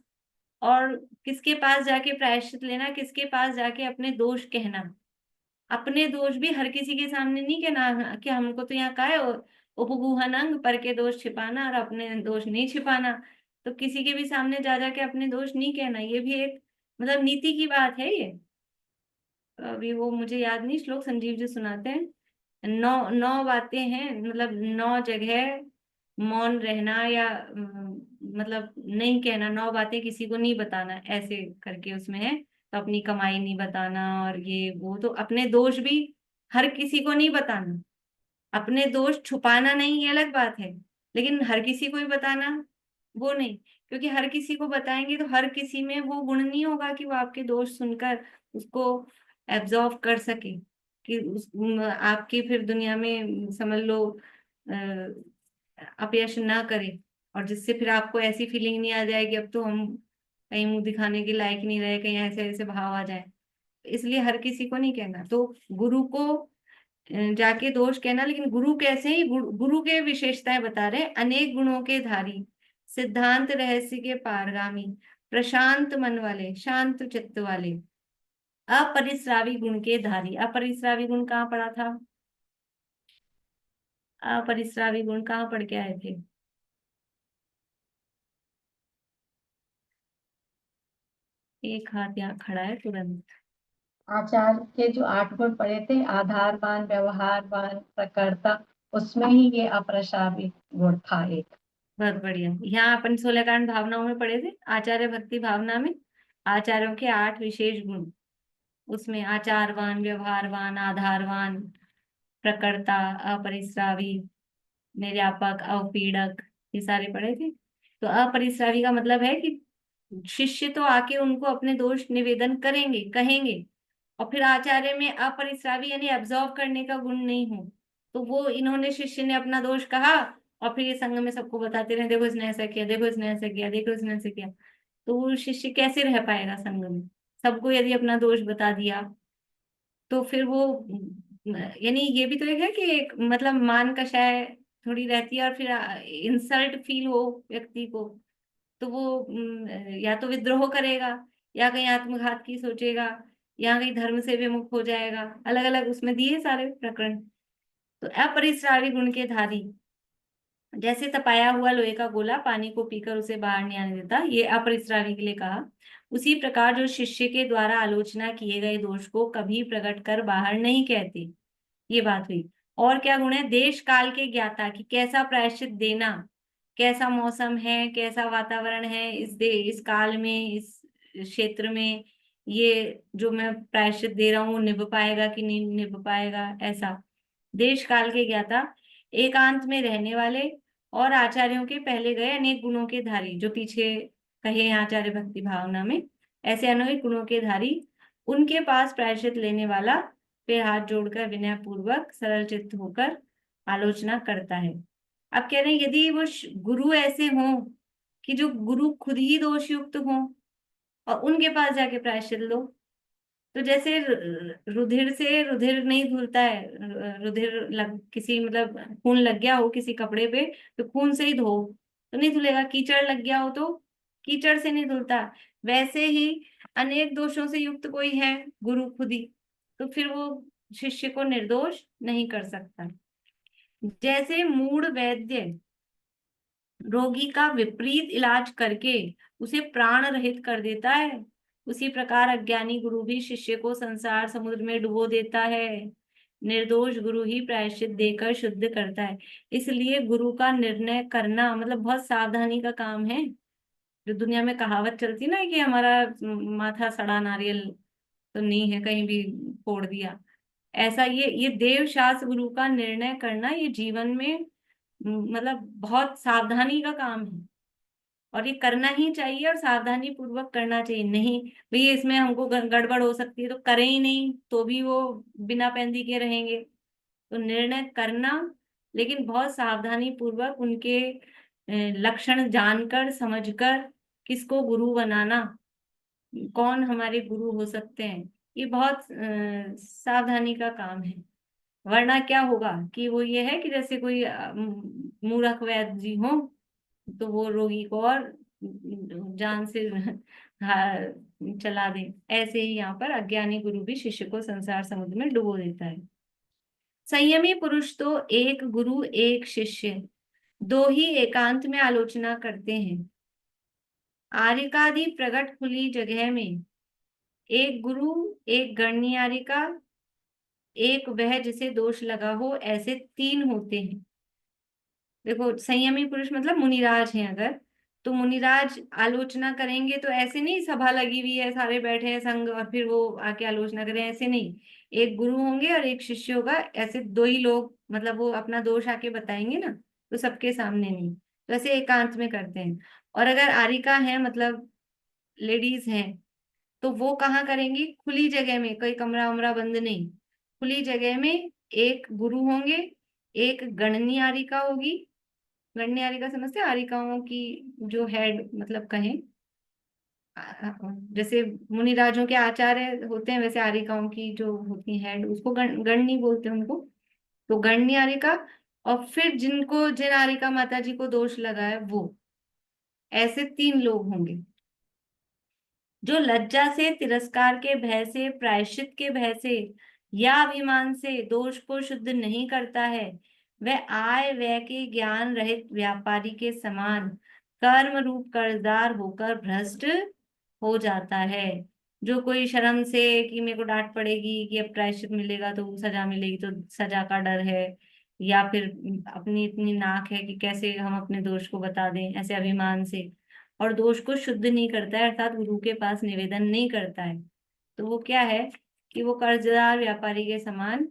और किसके पास जाके प्रायश्चित लेना, किसके पास जाके अपने दोष कहना। अपने दोष भी हर किसी के सामने नहीं कहना कि हमको तो यहाँ का है उपगूहनंग, पर के दोष छिपाना और अपने दोष नहीं छिपाना। तो किसी के भी सामने जा जाके अपने दोष नहीं कहना, ये भी एक मतलब नीति की बात है ये। अभी वो मुझे याद नहीं, श्लोक संजीव जी सुनाते हैं। 9 बातें हैं, मतलब 9 जगह मौन रहना या मतलब नहीं कहना, 9 बातें किसी को नहीं बताना, ऐसे करके उसमें है। तो अपनी कमाई नहीं बताना और ये वो, तो अपने दोष भी हर किसी को नहीं बताना। अपने दोष छुपाना नहीं, ये अलग बात है, लेकिन हर किसी को ही बताना वो नहीं। क्योंकि हर किसी को बताएंगे तो हर किसी में वो गुण नहीं होगा कि वो आपके दोष सुनकर उसको एब्जॉर्व कर सके, कि आपकी फिर दुनिया में समझ लो अपयश ना करे, और जिससे फिर आपको ऐसी फीलिंग नहीं आ जाए कि अब तो हम कहीं मुंह दिखाने के लायक नहीं रहे, कहीं ऐसे ऐसे भाव आ जाए। इसलिए हर किसी को नहीं कहना। तो गुरु को जाके दोष कहना, लेकिन गुरु कैसे ही गुरु के विशेषताएं बता रहे, अनेक गुणों के धारी, सिद्धांत रहस्य के पारगामी, प्रशांत मन वाले, शांत चित्त वाले, अपरिश्रावी गुण के धारी। अपरिश्रावी गुण कहाँ पढ़ा था? अपरिश्रावी गुण कहाँ पढ़ के आए थे? एक हाथ यहाँ खड़ा है तुरंत। आचार्य के जो 8 गुण पढ़े थे, आधारवान, व्यवहारवान, प्रकर्ता, उसमें ही ये अप्रशावी गुण था एक। बहुत बढ़िया। यहाँ अपन 16 कांड भावनाओं में पढ़े थे, आचार्य भक्ति भावना में आचार्यों के 8 विशेष गुण, उसमें आचारवान, व्यवहारवान, आधारवान, प्रकर्ता, अपरिश्रावी, निर्यापक, अवपीड़क, ये सारे पढ़े थे। तो अपरिश्रावी का मतलब है कि शिष्य तो आके उनको अपने दोष निवेदन करेंगे, कहेंगे, और फिर आचार्य में अपरिश्रावी यानी एब्जॉर्व करने का गुण नहीं हो। तो वो इन्होंने, शिष्य ने अपना दोष कहा और फिर ये संघ में सबको बताते रहे, देखो इसने ऐसा किया, देखो इसने ऐसा किया, देखो इसने ऐसा किया। तो वो शिष्य कैसे रह पाएगा संघ में? सबको यदि अपना दोष बता दिया तो फिर वो यानी ये भी तो एक है कि एक मतलब मान कषाय थोड़ी रहती है, और फिर इंसल्ट फील हो व्यक्ति को, तो वो या तो विद्रोह करेगा, या कहीं आत्मघात की सोचेगा, या कहीं धर्म से विमुख हो जाएगा। अलग अलग उसमें दिए सारे प्रकरण। तो अपरिश्रावी गुण के धारी, जैसे तपाया हुआ लोहे का गोला पानी को पीकर उसे बाहर नहीं आने देता, ये अपरिश्रावी के लिए कहा। उसी प्रकार जो शिष्य के द्वारा आलोचना किए गए दोष को कभी प्रकट कर बाहर नहीं कहते, ये बात हुई। और क्या गुण है? देश काल के ज्ञाता, कि कैसा प्रायश्चित देना, कैसा मौसम है, कैसा वातावरण है इस काल में, इस क्षेत्र में, ये जो मैं प्रायश्चित दे रहा हूँ निभ पाएगा कि नहीं निभ पाएगा, ऐसा। देश काल के ज्ञाता, एकांत में रहने वाले, और आचार्यों के पहले गए अनेक गुणों के धारी, जो पीछे कहे हैं आचार्य भक्ति भावना में, ऐसे अनेक गुणों के धारी, उनके पास प्रायश्चित लेने वाला फिर हाथ जोड़कर विनय पूर्वक सरल चित्त होकर आलोचना करता है। अब कह रहे हैं यदि वो गुरु ऐसे हों कि जो गुरु खुद ही दोष युक्त हों और उनके पास जाके प्रायश्चित लो, तो जैसे रुधिर से रुधिर नहीं धुलता है, रुधिर किसी मतलब खून लग गया हो किसी कपड़े पे तो खून से ही धो, तो नहीं धुलेगा। कीचड़ लग गया हो तो कीचड़ से नहीं धुलता। वैसे ही अनेक दोषों से युक्त कोई है गुरु खुद ही, तो फिर वो शिष्य को निर्दोष नहीं कर सकता। जैसे मूढ़ वैद्य रोगी का विपरीत इलाज करके उसे प्राण रहित कर देता है, उसी प्रकार अज्ञानी गुरु भी शिष्य को संसार समुद्र में डुबो देता है। निर्दोष गुरु ही प्रायश्चित देकर शुद्ध करता है। इसलिए गुरु का निर्णय करना मतलब बहुत सावधानी का काम है। जो दुनिया में कहावत चलती ना कि हमारा माथा सड़ा नारियल तो नहीं है, कहीं भी फोड़ दिया, ऐसा ये देव शास्त्र गुरु का निर्णय करना ये जीवन में मतलब बहुत सावधानी का काम है, और ये करना ही चाहिए और सावधानी पूर्वक करना चाहिए। नहीं भाई इसमें हमको गड़बड़ हो सकती है तो करें ही नहीं, तो भी वो बिना पैंदी के रहेंगे। तो निर्णय करना, लेकिन बहुत सावधानी पूर्वक उनके लक्षण जानकर समझकर किसको गुरु बनाना, कौन हमारे गुरु हो सकते हैं, ये बहुत सावधानी का काम है। वरना क्या होगा कि वो ये है कि जैसे कोई मूर्ख वैद्य जी हो तो वो रोगी को और जान से चला दे। ऐसे ही यहाँ पर अज्ञानी गुरु भी शिष्य को संसार समुद्र में डुबो देता है। संयमी पुरुष तो एक गुरु एक शिष्य दो ही एकांत में आलोचना करते हैं। आरिकादि प्रकट खुली जगह में एक गुरु एक गणनीयारिका एक वह जिसे दोष लगा हो, ऐसे तीन होते हैं। देखो, संयमी पुरुष मतलब मुनिराज हैं अगर, तो मुनिराज आलोचना करेंगे तो ऐसे नहीं सभा लगी हुई है, सारे बैठे हैं संग और फिर वो आके आलोचना करें, ऐसे नहीं। एक गुरु होंगे और एक शिष्य होगा, ऐसे दो ही लोग, मतलब वो अपना दोष आके बताएंगे ना, तो सबके सामने नहीं, तो ऐसे एकांत में करते हैं। और अगर आरिका है मतलब लेडीज हैं, तो वो कहाँ करेंगी? खुली जगह में, कोई कमरा वमरा बंद नहीं, खुली जगह में एक गुरु होंगे एक गणनी आरिका होगी। गणनी आरिका समझते हैं? आरिकाओं की जो हेड मतलब कहें, जैसे मुनिराजों के आचार्य होते हैं वैसे आरिकाओं की जो होती हेड उसको गणनी बोलते हैं उनको। तो गणनी आरिका, और फिर जिन आरिका माता जी को दोष लगा है वो, ऐसे तीन लोग होंगे। जो लज्जा से, तिरस्कार के भय से, प्रायश्चित के भय से या अभिमान से दोष को शुद्ध नहीं करता है, वह आय व्यय के ज्ञान रहित व्यापारी के समान कर्म रूप कर्जदार होकर भ्रष्ट हो जाता है। जो कोई शर्म से कि मेरे को डांट पड़ेगी, कि अब प्रायश्चित मिलेगा तो सजा मिलेगी, तो सजा का डर है, या फिर अपनी इतनी नाक है कि कैसे हम अपने दोष को बता दें, ऐसे अभिमान से, और दोष को शुद्ध नहीं करता है अर्थात गुरु के पास निवेदन नहीं करता है, तो वो क्या है कि वो कर्जदार व्यापारी के समान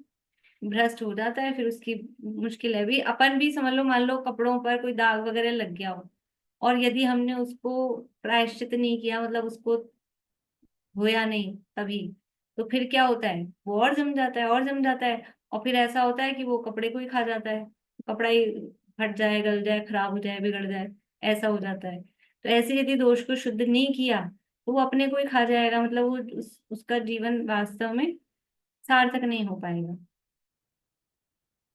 भ्रष्ट हो जाता है। फिर उसकी मुश्किल है भी, अपन भी समझ लो, मान लो कपड़ों पर कोई दाग वगैरह लग गया हो, और यदि हमने उसको प्रायश्चित नहीं किया, मतलब उसको धोया नहीं तभी, तो फिर क्या होता है? वो और जम जाता है और जम जाता है, और फिर ऐसा होता है कि वो कपड़े को ही खा जाता है, कपड़ा ही फट जाए, गल जाए, खराब हो जाए, बिगड़ जाए, ऐसा हो जाता है। तो ऐसे यदि दोष को शुद्ध नहीं किया तो वो अपने को ही खा जाएगा, मतलब वो उसका जीवन वास्तव में सार्थक नहीं हो पाएगा।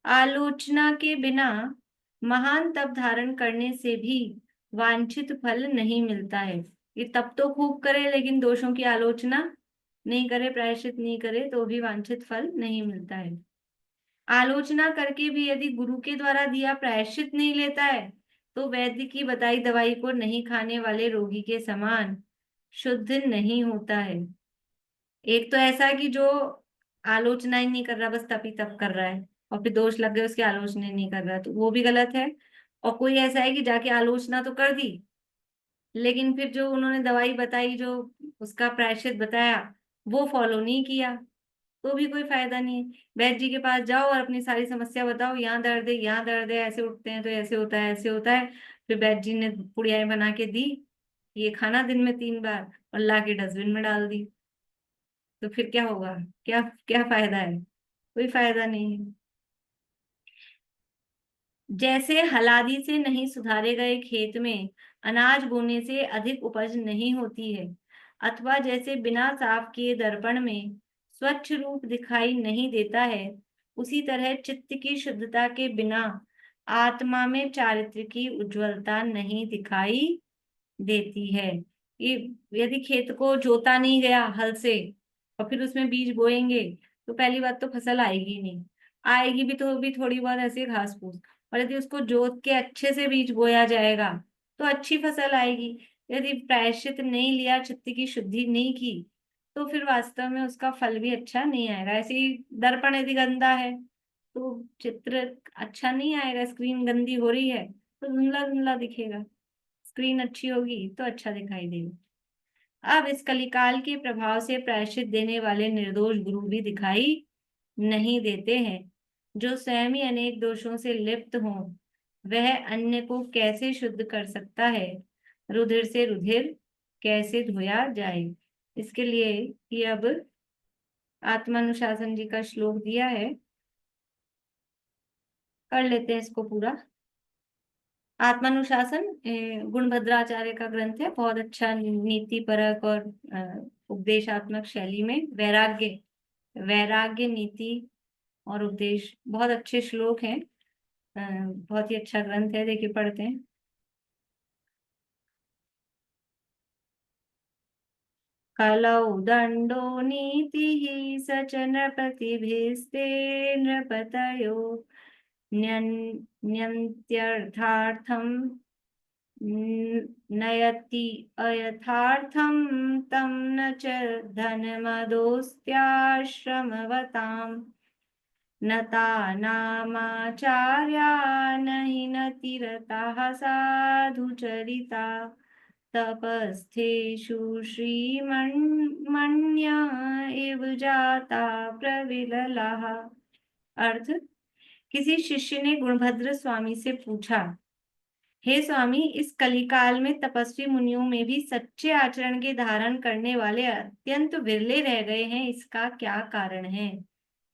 आलोचना के बिना महान तप धारण करने से भी वांछित फल नहीं मिलता है। ये तप तो खूब करे लेकिन दोषों की आलोचना नहीं करे, प्रायश्चित नहीं करे, तो भी वांछित फल नहीं मिलता है। आलोचना करके भी यदि गुरु के द्वारा दिया प्रायश्चित नहीं लेता है, तो वैद्य की बताई दवाई को नहीं खाने वाले रोगी के समान शुद्ध नहीं होता है। एक तो ऐसा है कि जो आलोचना ही नहीं कर रहा, बस तप ही तप कर रहा है, और फिर दोष लग गए उसकी आलोचना नहीं कर रहा, तो वो भी गलत है। और कोई ऐसा है कि जाके आलोचना तो कर दी, लेकिन फिर जो उन्होंने दवाई बताई, जो उसका प्रायश्चित बताया, वो फॉलो नहीं किया, तो भी कोई फायदा नहीं है। वैद्य जी के पास जाओ और अपनी सारी समस्या बताओ, यहाँ दर्द है, यहाँ दर्द है, ऐसे उठते हैं तो ऐसे होता है, ऐसे होता है। फिर वैद्य जी ने पुड़ियाएं बना के दी, ये खाना दिन में 3 बार, और ला के डस्टबिन में डाल दी, तो फिर क्या होगा? क्या क्या फायदा है? कोई फायदा नहीं है। जैसे हलादी से नहीं सुधारे गए खेत में अनाज बोने से अधिक उपज नहीं होती है, अथवा जैसे बिना साफ किए दर्पण में स्वच्छ रूप दिखाई नहीं देता है, उसी तरह चित्त की शुद्धता के बिना आत्मा में चारित्र्य की उज्ज्वलता नहीं दिखाई देती है। ये यदि खेत को जोता नहीं गया हल से और फिर उसमें बीज बोएंगे, तो पहली बात तो फसल आएगी नहीं, आएगी भी तो भी थोड़ी बहुत ऐसी घास फूस। और यदि उसको जोत के अच्छे से बीज बोया जाएगा तो अच्छी फसल आएगी। यदि प्रायश्चित नहीं लिया, चित्त की शुद्धि नहीं की, तो फिर वास्तव में उसका फल भी अच्छा नहीं आएगा। ऐसे ही दर्पण यदि गंदा है तो चित्र अच्छा नहीं आएगा। स्क्रीन गंदी हो रही है तो धुंधला धुंधला दिखेगा, स्क्रीन अच्छी होगी तो अच्छा दिखाई देगा। अब इस कलिकाल के प्रभाव से प्रायश्चित देने वाले निर्दोष गुरु भी दिखाई नहीं देते हैं। जो स्वयं ही अनेक दोषों से लिप्त हों, वह अन्य को कैसे शुद्ध कर सकता है? रुधिर से रुधिर कैसे धोया जाए? इसके लिए ये अब आत्मानुशासन जी का श्लोक दिया है, कर लेते हैं इसको पूरा। आत्मानुशासन गुणभद्राचार्य का ग्रंथ है, बहुत अच्छा नीति परक और उपदेशात्मक शैली में वैराग्य वैराग्य नीति और उपदेश, बहुत अच्छे श्लोक हैं। बहुत ही अच्छा ग्रंथ है, देखिए पढ़ते हैं। कलौ दंडो नीतिः स च नृपतिभिस्ते नृपतयो न्यन्त्यर्थार्थं नयति अयथार्थं तं न च धनमदोस्त्याश्रमवताम् नता नामाचार्या नहि नतिरताः साधुचरिता तपस्थेषु श्रीमण्य इव जाता प्रविललाः। अर्थ, किसी शिष्य ने गुणभद्र स्वामी से पूछा, हे स्वामी, इस कलिकाल में तपस्वी मुनियों में भी सच्चे आचरण के धारण करने वाले अत्यंत विरले रह गए हैं, इसका क्या कारण है?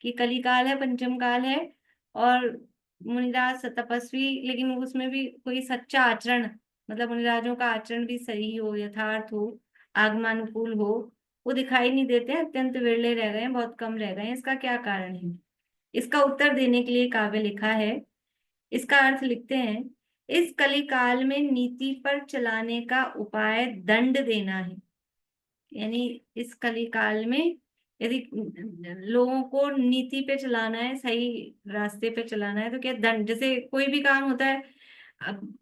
कि कलिकाल है, पंचम काल है, और मुनिराज तपस्वी, लेकिन उसमें भी कोई सच्चा आचरण, मतलब मुनिराजों का आचरण भी सही हो, यथार्थ हो, आगमानुकूल हो, वो दिखाई नहीं देते, अत्यंत विरले रह गए हैं, बहुत कम रह गए हैं। इसका क्या कारण है? इसका उत्तर देने के लिए काव्य लिखा है। इसका अर्थ लिखते हैं, इस कलिकाल में नीति पर चलाने का उपाय दंड देना है। यानी इस कलिकाल में यदि लोगों को नीति पे चलाना है, सही रास्ते पे चलाना है, तो क्या दंड, जैसे कोई भी काम होता है, अब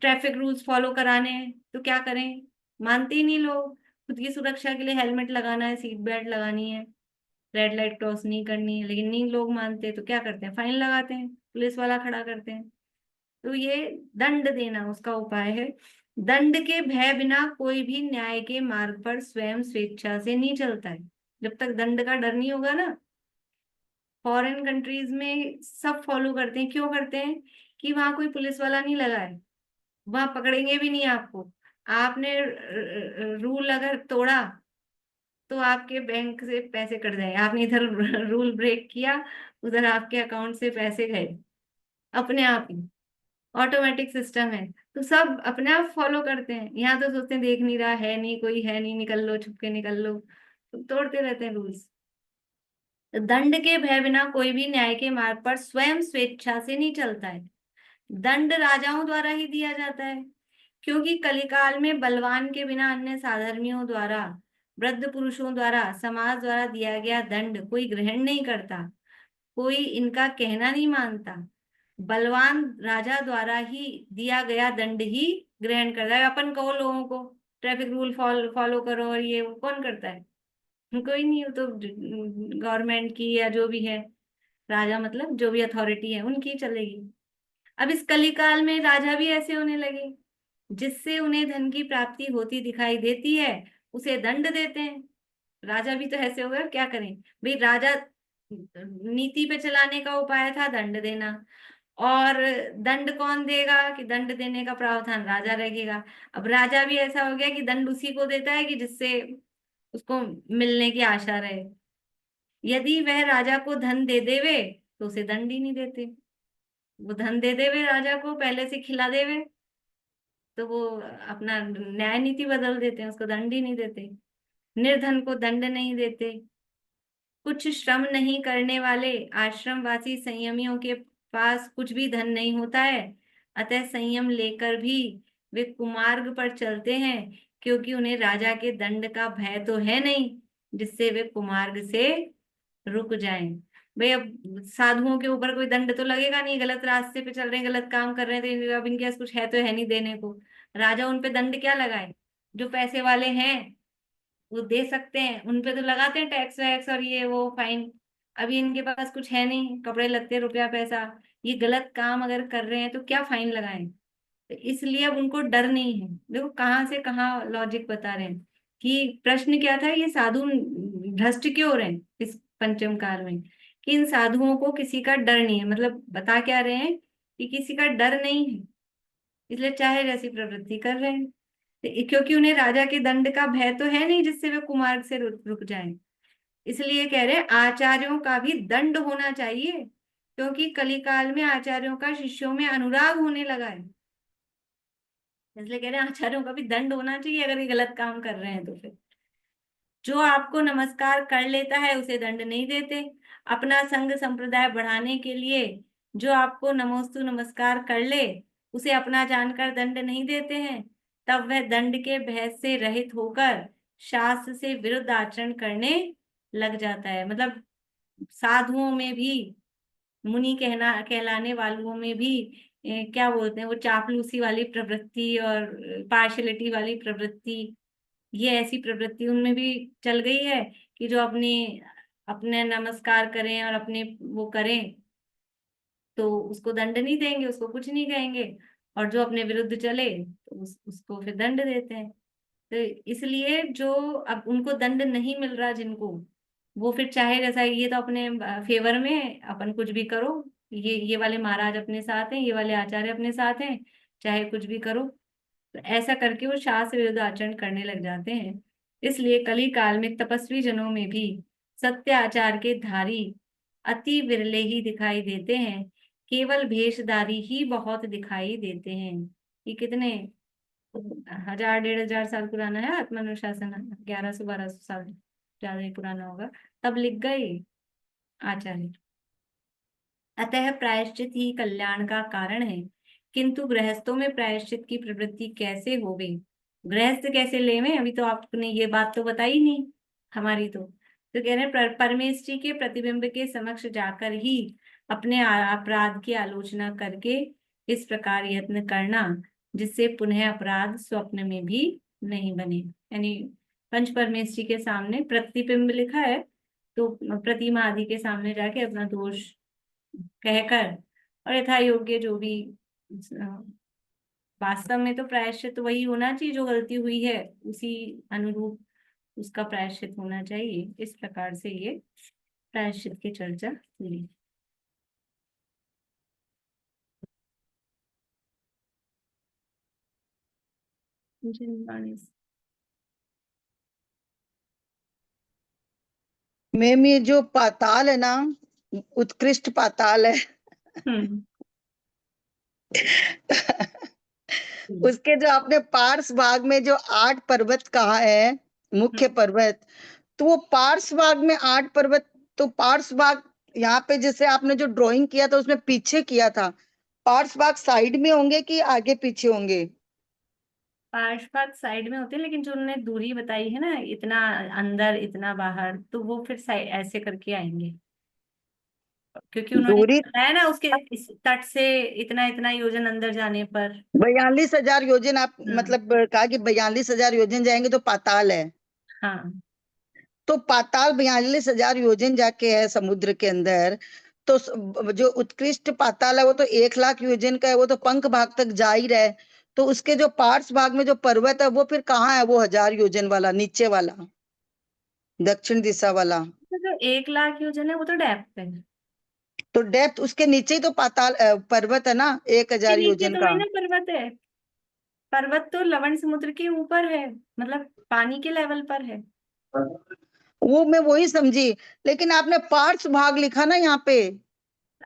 ट्रैफिक रूल्स फॉलो कराने हैं तो क्या करें? मानते ही नहीं लोग। खुद की सुरक्षा के लिए हेलमेट लगाना है, सीट बेल्ट लगानी है, रेड लाइट क्रॉस नहीं करनी है, लेकिन नहीं लोग मानते, तो क्या करते हैं? फाइन लगाते हैं, पुलिस वाला खड़ा करते हैं। तो ये दंड देना उसका उपाय है। दंड के भय बिना कोई भी न्याय के मार्ग पर स्वयं स्वेच्छा से नहीं चलता है। जब तक दंड का डर नहीं होगा ना, फॉरेन कंट्रीज में सब फॉलो करते हैं। क्यों करते हैं? कि वहां कोई पुलिस वाला नहीं लगा है, वहां पकड़ेंगे भी नहीं आपको। आपने रूल अगर तोड़ा तो आपके बैंक से पैसे कट जाए। आपने इधर रूल ब्रेक किया, उधर आपके अकाउंट से पैसे गए अपने आप ही। ऑटोमेटिक सिस्टम है, तो सब अपने आप फॉलो करते हैं। यहाँ तो सोचते हैं देख नहीं रहा है, नहीं कोई है, नहीं निकल लो, छुप के निकल लो, तो तोड़ते रहते हैं रूल्स। तो दंड के भय बिना कोई भी न्याय के मार्ग पर स्वयं स्वेच्छा से नहीं चलता है। दंड राजाओं द्वारा ही दिया जाता है, क्योंकि कलिकाल में बलवान के बिना अन्य साधर्मियों द्वारा, वृद्ध पुरुषों द्वारा, समाज द्वारा दिया गया दंड कोई ग्रहण नहीं करता, कोई इनका कहना नहीं मानता। बलवान राजा द्वारा ही दिया गया दंड ही ग्रहण करता है। अपन कहो लोगों को ट्रैफिक रूल फॉलो करो, और ये वो कौन करता है? कोई नहीं, वो तो गवर्नमेंट की या जो भी है, राजा मतलब जो भी अथॉरिटी है उनकी चलेगी। अब इस कलिकाल में राजा भी ऐसे होने लगे, जिससे उन्हें धन की प्राप्ति होती दिखाई देती है उसे दंड देते हैं। राजा भी तो ऐसे हो गए, क्या करें भाई? राजा नीति पे चलाने का उपाय था दंड देना, और दंड कौन देगा? कि दंड देने का प्रावधान राजा रखेगा। अब राजा भी ऐसा हो गया कि दंड उसी को देता है कि जिससे उसको मिलने की आशा रहे। यदि वह राजा को धन दे देवे तो उसे दंड ही नहीं देते। वो धन दे देवे राजा को, पहले से खिला देवे, तो वो अपना न्याय नीति बदल देते हैं, उसको दंड ही नहीं देते। निर्धन को दंड नहीं देते। कुछ श्रम नहीं करने वाले आश्रमवासी संयमियों के पास कुछ भी धन नहीं होता है, अतः संयम लेकर भी वे कुमार्ग पर चलते हैं, क्योंकि उन्हें राजा के दंड का भय तो है नहीं जिससे वे कुमार्ग से रुक जाएं। भाई अब साधुओं के ऊपर कोई दंड तो लगेगा नहीं, गलत रास्ते पे चल रहे हैं, गलत काम कर रहे हैं, तो अब इनके पास कुछ है तो है नहीं देने को। राजा उन पे दंड क्या लगाए? जो पैसे वाले हैं वो दे सकते हैं, उन पे तो लगाते हैं टैक्स वैक्स और ये वो फाइन। अभी इनके पास कुछ है नहीं, कपड़े लगते, रुपया पैसा, ये गलत काम अगर कर रहे हैं तो क्या फाइन लगाएं? तो इसलिए अब उनको डर नहीं है। देखो कहाँ से कहाँ लॉजिक बता रहे हैं। कि प्रश्न क्या था, ये साधु भ्रष्ट क्यों हो रहे हैं इस पंचम काल में? कि इन साधुओं को किसी का डर नहीं है। मतलब बता क्या रहे हैं कि किसी का डर नहीं है, इसलिए चाहे जैसी प्रवृत्ति कर रहे हैं। क्योंकि उन्हें राजा के दंड का भय तो है नहीं जिससे वे कुमार्ग से रुक जाएं। इसलिए कह रहे हैं आचार्यों का भी दंड होना चाहिए, क्योंकि कलिकाल में आचार्यों का शिष्यों में अनुराग होने लगा है। इसलिए कह रहे हैं आचार्यों का भी दंड होना चाहिए अगर ये गलत काम कर रहे हैं तो। फिर जो आपको नमस्कार कर लेता है उसे दंड नहीं देते। अपना संघ संप्रदाय बढ़ाने के लिए जो आपको नमोस्तु नमस्कार कर ले उसे अपना जानकर दंड नहीं देते हैं। तब वह दंड के भय से रहित होकर शास्त्र से विरुद्ध आचरण करने लग जाता है। मतलब साधुओं में भी, मुनि कहलाने वालों में भी क्या बोलते हैं, वो चापलूसी वाली प्रवृत्ति और पार्शलिटी वाली प्रवृत्ति, ये ऐसी प्रवृत्ति उनमें भी चल गई है कि जो अपने अपने नमस्कार करें और अपने वो करें तो उसको दंड नहीं देंगे, उसको कुछ नहीं कहेंगे, और जो अपने विरुद्ध चले तो उसको फिर दंड देते हैं। तो इसलिए जो अब उनको दंड नहीं मिल रहा जिनको, वो फिर चाहे जैसा, ये तो अपने फेवर में अपन कुछ भी करो, ये वाले महाराज अपने साथ हैं, ये वाले आचार्य अपने साथ हैं, चाहे कुछ भी करो, तो ऐसा करके वो शास्त्र विरुद्ध आचरण करने लग जाते हैं। इसलिए कली काल में तपस्वी जनों में भी सत्य आचार के धारी अति विरले ही दिखाई देते हैं, केवल भेषधारी ही बहुत दिखाई देते हैं। ये कितने 1000-1500 साल पुराना है आत्मानुशासन, 1100-1200 साल ज्यादा ही पुराना होगा, तब लिख गए आचार्य। अतः प्रायश्चित ही कल्याण का कारण है, किंतु गृहस्थों में प्रायश्चित की प्रवृत्ति कैसे हो गई? गृहस्थ कैसे लेवे? अभी तो आपने ये बात तो बताई नहीं हमारी। तो कह रहे हैं परमेष्ठी के प्रतिबिंब के समक्ष जाकर ही अपने अपराध की आलोचना करके इस प्रकार यत्न करना जिससे पुनः अपराध स्वप्न में भी नहीं बने। यानी पंच परमेष्ठी के सामने प्रतिबिंब लिखा है, तो प्रतिमा आदि के सामने जाके अपना दोष कहकर और यथा योग्य जो भी, वास्तव में तो प्रायश्चित वही होना चाहिए जो गलती हुई है, उसी अनुरूप उसका प्रायश्चित होना चाहिए। इस प्रकार से ये प्रायश्चित की चर्चा हुई। मैम ये जो पाताल है ना, उत्कृष्ट पाताल है, उसके जो आपने पार्श्व भाग में जो 8 पर्वत कहा है, मुख्य पर्वत, तो वो पार्श्व भाग में 8 पर्वत, तो पार्श्व भाग यहाँ पे जैसे आपने जो ड्राइंग किया था उसमें पीछे किया था, पार्श्व भाग साइड में होंगे कि आगे पीछे होंगे? पार्श्व साइड में होते हैं, लेकिन जो उन्होंने दूरी बताई है ना, इतना अंदर इतना बाहर, तो वो फिर ऐसे करके आएंगे, क्योंकि उन्होंने दूरी बताया ना उसके इस तट से इतना इतना योजन अंदर जाने पर। 42,000 योजन, आप मतलब कहा कि 42,000 योजन जाएंगे तो पाताल है। हाँ, तो पाताल 42,000 योजन जाके है समुद्र के अंदर, तो जो उत्कृष्ट पाताल है वो तो 1,00,000 योजन का है, वो तो पंख भाग तक जा ही रहा है। तो उसके जो पार्श्व भाग में जो पर्वत है वो फिर कहाँ है? वो 1,000 योजन वाला, नीचे वाला, दक्षिण दिशा वाला। तो जो 1,00,000 योजन है वो तो डेप्थ है, तो डेप्थ उसके नीचे ही तो पाताल पर्वत है ना, के 1,000 नीचे योजन थोड़ी का। ना पर्वत है। पर्वत तो लवण समुद्र के ऊपर है, मतलब पानी के लेवल पर है। वो मैं वही समझी, लेकिन आपने पार्श्व भाग लिखा ना यहाँ पे।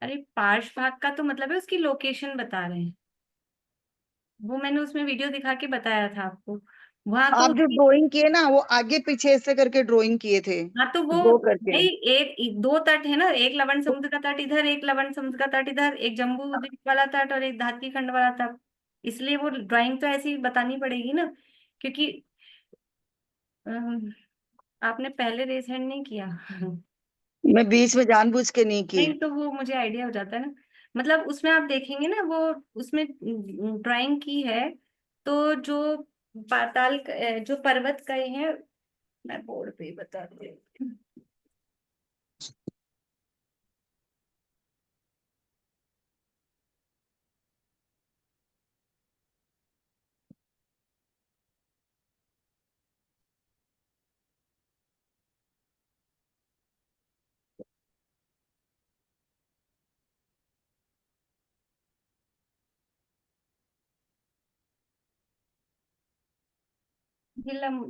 अरे पार्श्व भाग का तो मतलब है उसकी लोकेशन बता रहे हैं, वो मैंने उसमें वीडियो दिखा के बताया था आपको। वहां तो आप जो ड्राइंग किए ना वो आगे पीछे ऐसे करके ड्राइंग किए थे, हाँ, तो वो दो करके। भाई दो तट है ना, एक लवण समुद्र का तट इधर, एक लवण समुद्र का तट इधर, एक जम्बू द्वीप वाला तट और एक धात्री खंड वाला तट। इसलिए वो ड्राइंग तो ऐसी बतानी पड़ेगी ना, क्योंकि अम, आपने पहले रेज हैंड नहीं किया। मैं बीच में जानबूझ के नहीं की। नहीं, तो वो मुझे आइडिया हो जाता है ना। मतलब उसमें आप देखेंगे ना, वो उसमें ड्राइंग की है, तो जो पाताल जो पर्वत गए हैं, मैं बोर्ड पे ही बता रही हूँ।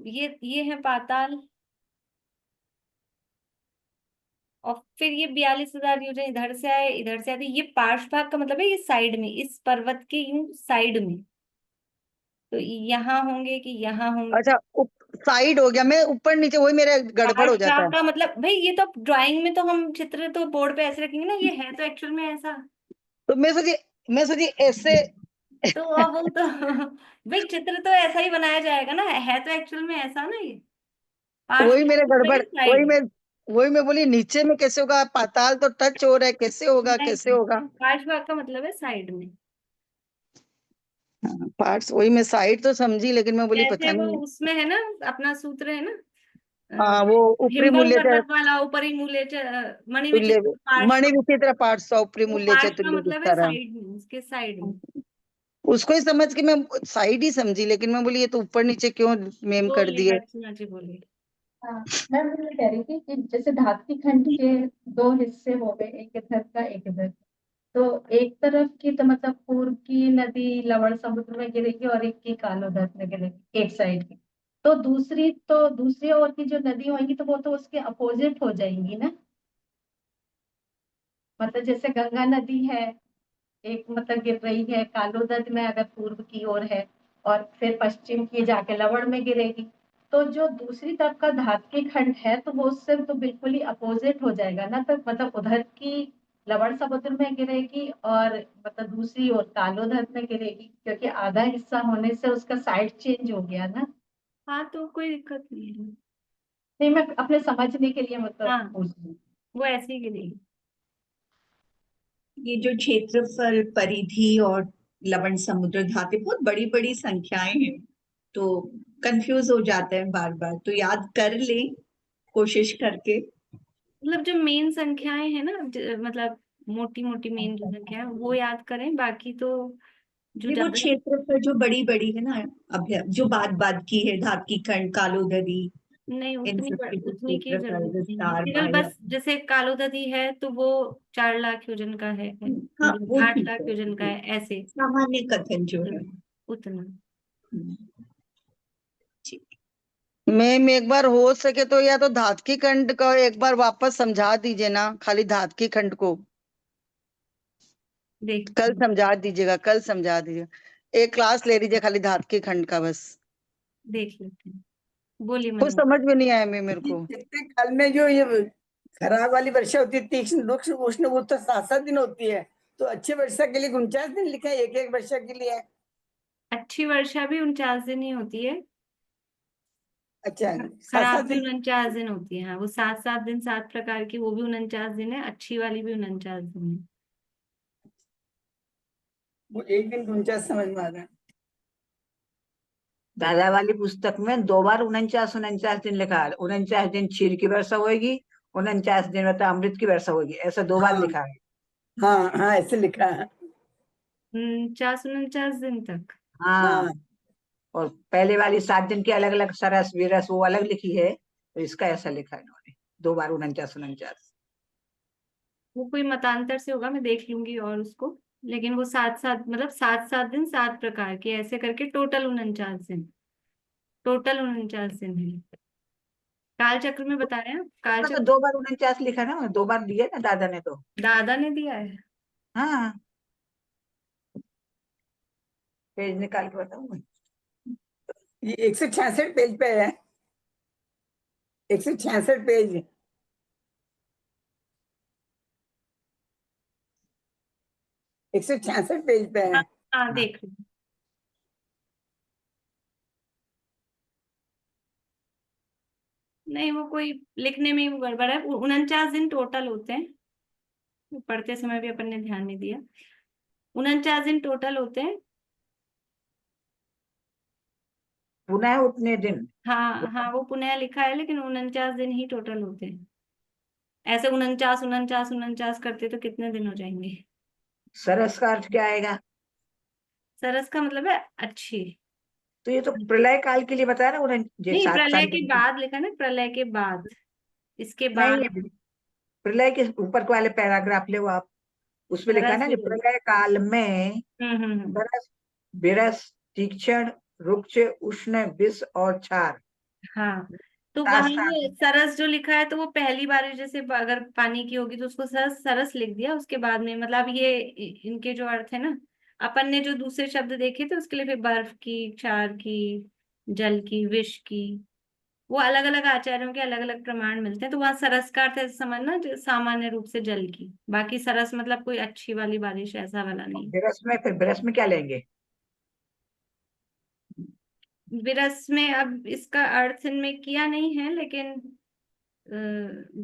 ये है पाताल, और फिर ये 42,000 योजन इधर से आए, इधर से आते। ये पार्श्व भाग का मतलब है ये साइड में, इस पर्वत के यूं साइड में, तो यहाँ होंगे कि यहाँ होंगे। अच्छा, साइड हो गया, मैं ऊपर नीचे, वही मेरा गड़बड़ हो पार्श्व जाता भाग है। का मतलब भाई, ये तो ड्राइंग में तो हम चित्र तो बोर्ड पे ऐसे रखेंगे ना, ये है तो एक्चुअल में ऐसा। तो मैं सोची ऐसे। तो अब वो तो भाई चित्र तो ऐसा ही बनाया जाएगा ना, है तो एक्चुअल में ऐसा ना ये। वही मेरे गड़बड़, साइड। वही मैं बोली नीचे में कैसे होगा, पाताल तो टच हो रहा है, कैसे होगा, कैसे नहीं, होगा। पार्श्व भाग का मतलब है साइड में। पार्ट्स, वही मैं साइड तो समझी, लेकिन मैं बोली जैसे पता वो नहीं। उसमें है ना, अपना सूत्र है ना, हाँ, वो ऊपरी हिमवम मूल्य पर्वत वाला, ऊपरी मूल्य मणि तुल्य, विचित्र पार्श्व। मणि विचित्र पार्श्व ऊपरी वो मूल्य पार्श्व का तुल्य मतलब है विस्तारा। साइड में, उसके साइड में। उसको ही समझ के मैं साइड ही समझी, लेकिन मैं बोली ये तो ऊपर नीचे क्यों मेम कर बोलिए दिए। अर्चना जी, बोलिए। हाँ, मैं ये कह रही थी कि जैसे धात्विक खंड के दो हिस्से हो गए, एक इधर का एक इधर, तो एक तरफ की तो मतलब पूर्व की नदी लवण समुद्र में गिरेगी और एक की कालोदर में गिरेगी, एक साइड की। तो दूसरी ओर की जो नदी होंगी तो वो तो उसके अपोजिट हो जाएंगी ना। मतलब जैसे गंगा नदी है, एक मतलब गिर रही है कालोदर में अगर पूर्व की ओर है, और फिर पश्चिम की जाके लवण में गिरेगी, तो जो दूसरी तरफ का धात्विक खंड है तो वो उससे तो बिल्कुल ही अपोजिट हो जाएगा ना। तो मतलब उधर की लवण समुद्र में गिरेगी और मतलब दूसरी ओर कालोदर में गिरेगी, क्योंकि आधा हिस्सा होने से उसका साइड चेंज हो गया ना। हाँ, तो कोई दिक्कत नहीं है। नहीं, मैं अपने समझने के लिए मतलब हाँ, पूछ रही हूँ। वो ऐसे ही गिरेगी। ये जो क्षेत्रफल, परिधि और लवण समुद्र धाते बहुत बड़ी बड़ी संख्याएं हैं, तो कंफ्यूज हो जाते हैं बार बार, तो याद कर ले कोशिश करके। मतलब जो मेन संख्याएं हैं ना, मतलब मोटी मोटी मेन जो संख्या है वो याद करें, बाकी तो जो ये वो ज्यादा। क्षेत्रफल जो बड़ी बड़ी है ना, अभ्य जो बात बात की है, धातकी खंड, कालोदरी, नहीं, इन सब की जो उतनी की क्षेत्रफल जरूरत नहीं है, विस्तार केवल बाह्य। बस जैसे कालोदरी है तो वो 4 लाख योजन का है, हाँ, मतलब वो 8 लाख ठीक है, योजन का है, ऐसे। सामान्य कथन जो है। उतना उतना। हम्म, ठीक। मैम एक बार हो सके तो या तो धातकी खंड का एक बार वापस समझा दीजिए ना, खाली धातकी खंड को देखते कल हैं, समझा दीजिएगा, कल समझा दीजिएगा, एक क्लास ले लीजिए खाली धातकी खंड का बस। देख लेते हैं। बोलिए कुछ मनोज। समझ में नहीं आया मैं, मेरे को। चित्ते काल में जो ये खराब वाली वर्षा होती है, तीक्ष्ण रुक्ष उष्ण, वो तो 7-7 दिन होती है। तो अच्छी वर्षा के लिए 49 दिन लिखा है, एक एक वर्षा के लिए। अच्छी वर्षा भी 49 दिन ही होती है, अच्छा, सात खराब सात भी दिन 49 दिन होती है। हाँ, वो 7 7 दिन 7 प्रकार की, वो भी 49 दिन है, अच्छी वाली भी 49 दिन है। वो एक दिन 49 समझ में आ रहा है। दादा वाली पुस्तक में 2 बार 49 दिन लिखा है। 49 दिन क्षीर की वर्षा होगी, 49 दिन मतलब अमृत की वर्षा होगी, ऐसा 2 बार हाँ लिखा है। हाँ हाँ, ऐसे लिखा है। 49 49 दिन तक। हाँ, हाँ, और पहले वाली 7 दिन की अलग अलग सरस विरस वो अलग लिखी है, तो इसका ऐसा लिखा है इन्होंने, 2 बार 49 49। वो कोई मतांतर से होगा, मैं देख लूंगी और उसको। लेकिन वो 7 7 मतलब 7 7 दिन 7 प्रकार के, ऐसे करके टोटल 49 दिन, टोटल 49 दिन है। काल चक्र में बता रहे हैं, काल तो चक्र 2 बार 49 लिखा ना, 2 बार दिया ना दादा ने तो। दादा ने दिया है। हाँ, पेज निकाल के बताऊँ। ये 166 पेज पे है, 166 पेज, 166 पेज पे हाँ, है। हाँ, हाँ, देख लो। नहीं, वो कोई लिखने में ही वो गड़बड़ है, 49 दिन टोटल होते हैं। पढ़ते समय भी अपन ने ध्यान नहीं दिया, 49 दिन टोटल होते हैं। पुनः उतने दिन। हाँ हाँ, वो पुनः लिखा है, लेकिन 49 दिन ही टोटल होते हैं। ऐसे 49 49 49 करते तो कितने दिन हो जाएंगे। सरस का अर्थ क्या आएगा? सरस का मतलब है अच्छी। तो ये तो प्रलय काल के लिए बताया ना, उन्हें ये नहीं, सात प्रलय सात के बाद लिखा ना, प्रलय के बाद, इसके नहीं बाद। है, प्रलय के ऊपर के वाले पैराग्राफ ले वो आप, उसमें लिखा है सरस ना कि विरस। प्रलय काल में हम्म। बरस, बिरस, तीक्ष्ण, रुक्ष, उष्ण, विष और क्षार, हाँ, तो सात वहां सात वो सरस जो लिखा है, तो वो पहली बार जैसे अगर पानी की होगी तो उसको सरस सरस लिख दिया, उसके बाद में मतलब ये इनके जो अर्थ है ना, अपन ने जो दूसरे शब्द देखे थे उसके लिए फिर बर्फ की, क्षार की, जल की, विष की, वो अलग अलग आचार्यों के अलग अलग प्रमाण मिलते हैं। तो वहां सरस का अर्थ ऐसे समझना जो सामान्य रूप से जल की, बाकी सरस मतलब कोई अच्छी वाली बारिश, ऐसा वाला नहीं। बिरस में, फिर बिरस में क्या लेंगे? विरस में अब इसका अर्थ इनमें किया नहीं है, लेकिन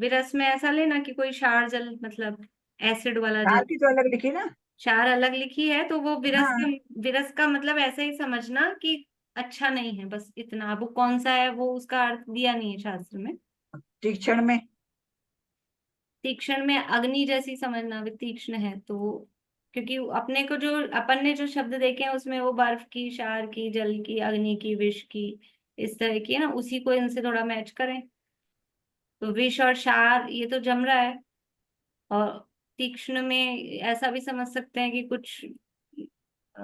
विरस में ऐसा लेना कि कोई क्षार जल, मतलब एसिड वाला कार जल। की तो अलग लिखी ना। क्षार अलग लिखी है, तो वो हाँ, विरस का मतलब ऐसे ही समझना कि अच्छा नहीं है, बस इतना। अब वो कौन सा है वो उसका अर्थ दिया नहीं है शास्त्र में। तीक्ष्ण में। तीक्ष्ण में अग्नि जैसी समझना, भी तीक्ष्ण है तो, क्योंकि अपने को जो अपन ने जो शब्द देखे हैं उसमें वो बर्फ की, क्षार की, जल की, अग्नि की, विष की, इस तरह की है ना, उसी को इनसे थोड़ा मैच करें। तो विष और क्षार ये तो जम रहा है। और तीक्ष्ण में ऐसा भी समझ सकते हैं कि कुछ अ,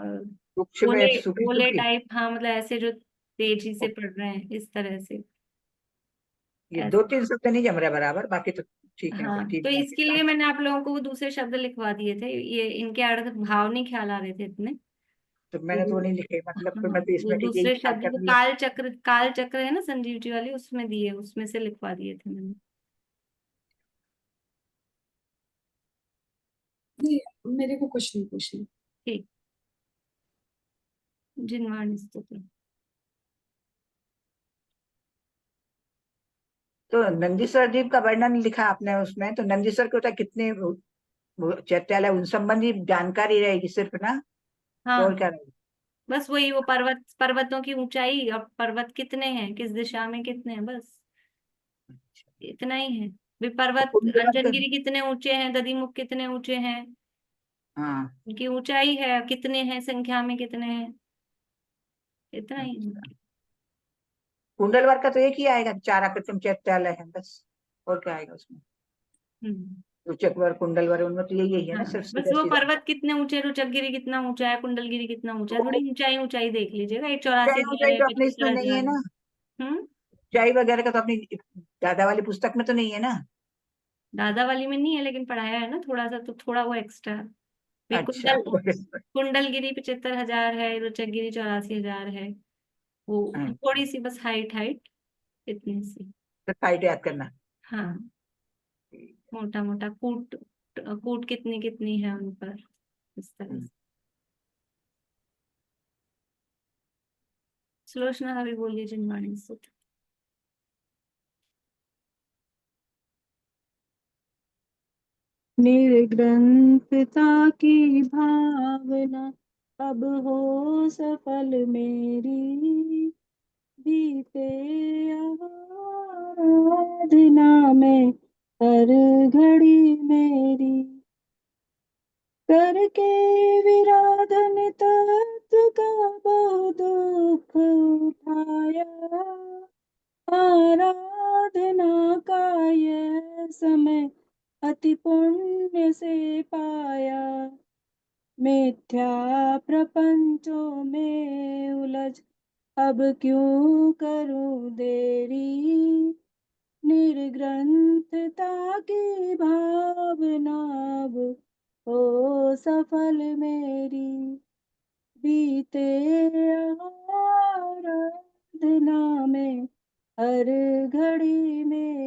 वृक्ष ओले, में सूखी ओले सूखी। टाइप, हाँ मतलब ऐसे जो तेजी से पड़ रहे हैं इस तरह से। ये दो ऐसे, तीन शब्द नहीं जम रहे बराबर, बाकी तो ठीक है, हाँ, ठीक तो है। इसके लिए मैंने आप लोगों को वो दूसरे शब्द लिखवा दिए थे, ये इनके अर्थ भाव नहीं ख्याल आ रहे थे इतने। तो वो मैंने तो वो नहीं लिखे, मतलब हाँ, फिर मैं तो वो इसमें कि यही दूसरे याद शब्द, वो कर लिया। काल चक्र, काल चक्र है ना संजीव जी वाली, उसमें दिए, उसमें से लिखवा दिए थे मैंने। नहीं, मेरे को कुछ नहीं पूछना। ठीक। जिनवाणी स्तुति। तो नंदीश्वर जी का वर्णन लिखा आपने उसमें, तो नंदीश्वर के होता है कितने चैत्यालय, उन संबंधी जानकारी रहेगी सिर्फ ना, तो और हाँ, क्या रहेगी? बस वही, वो पर्वतों की ऊंचाई और पर्वत कितने हैं, किस दिशा में कितने हैं, बस इतना ही है। भी तो पर्वत कुंडलवत। अंजनगिरी कितने ऊंचे हैं, दधिमुख कितने ऊंचे हैं, हाँ। उनकी ऊंचाई है, कितने हैं संख्या में, कितने हैं, इतना ही है अच्छा, उनकी। कुंडलवर का तो एक ही आएगा, चार आकृतिम चैत्यालय है बस, और क्या आएगा उसमें? हम्म। रुचकवर कुंडलवर, उनमें तो यही है हाँ, ना, सिर्फ बस सीधा वो सीधा। पर्वत कितने ऊंचे, रुचकगिरी कितना ऊंचा है, कुंडलगिरी कितना ऊंचा है, थोड़ी ऊंचाई ऊंचाई देख लीजिएगा, एक 84,000 ऊंचाई है, तो अपने इसमें 75,000 नहीं है है। ना। हम्म। ऊंचाई वगैरह का तो अपनी दादा वाली पुस्तक में तो नहीं है ना। दादा वाली में नहीं है, लेकिन पढ़ाया है ना थोड़ा सा, तो थोड़ा वो एक्स्ट्रा। भी अच्छा। कुंडलगिरी 75,000 है, रुचकगिरी 84,000 है। वो अच्छा, थोड़ी सी बस हाइट, हाइट इतनी सी। तो फाइट याद करना। हाँ, मोटा मोटा कूट, कूट कितनी कितनी है उन पर, इस तरह हम्म। से। सुलोचना अभी बोलिए जिनवाणी स्तुति। निर्ग्रंथता की भावना अब हो सफल मेरी, बीते आराधना में हर घड़ी मेरी, करके विराधन तत्व का बहुत दुख उठाया, आराधना का यह समय अति पुण्य से पाया, मिथ्या प्रपंचों में उलझ अब क्यों करूं देरी, निर्ग्रंथता की भावना अब हो सफल मेरी, बीते आराधना में हर घड़ी में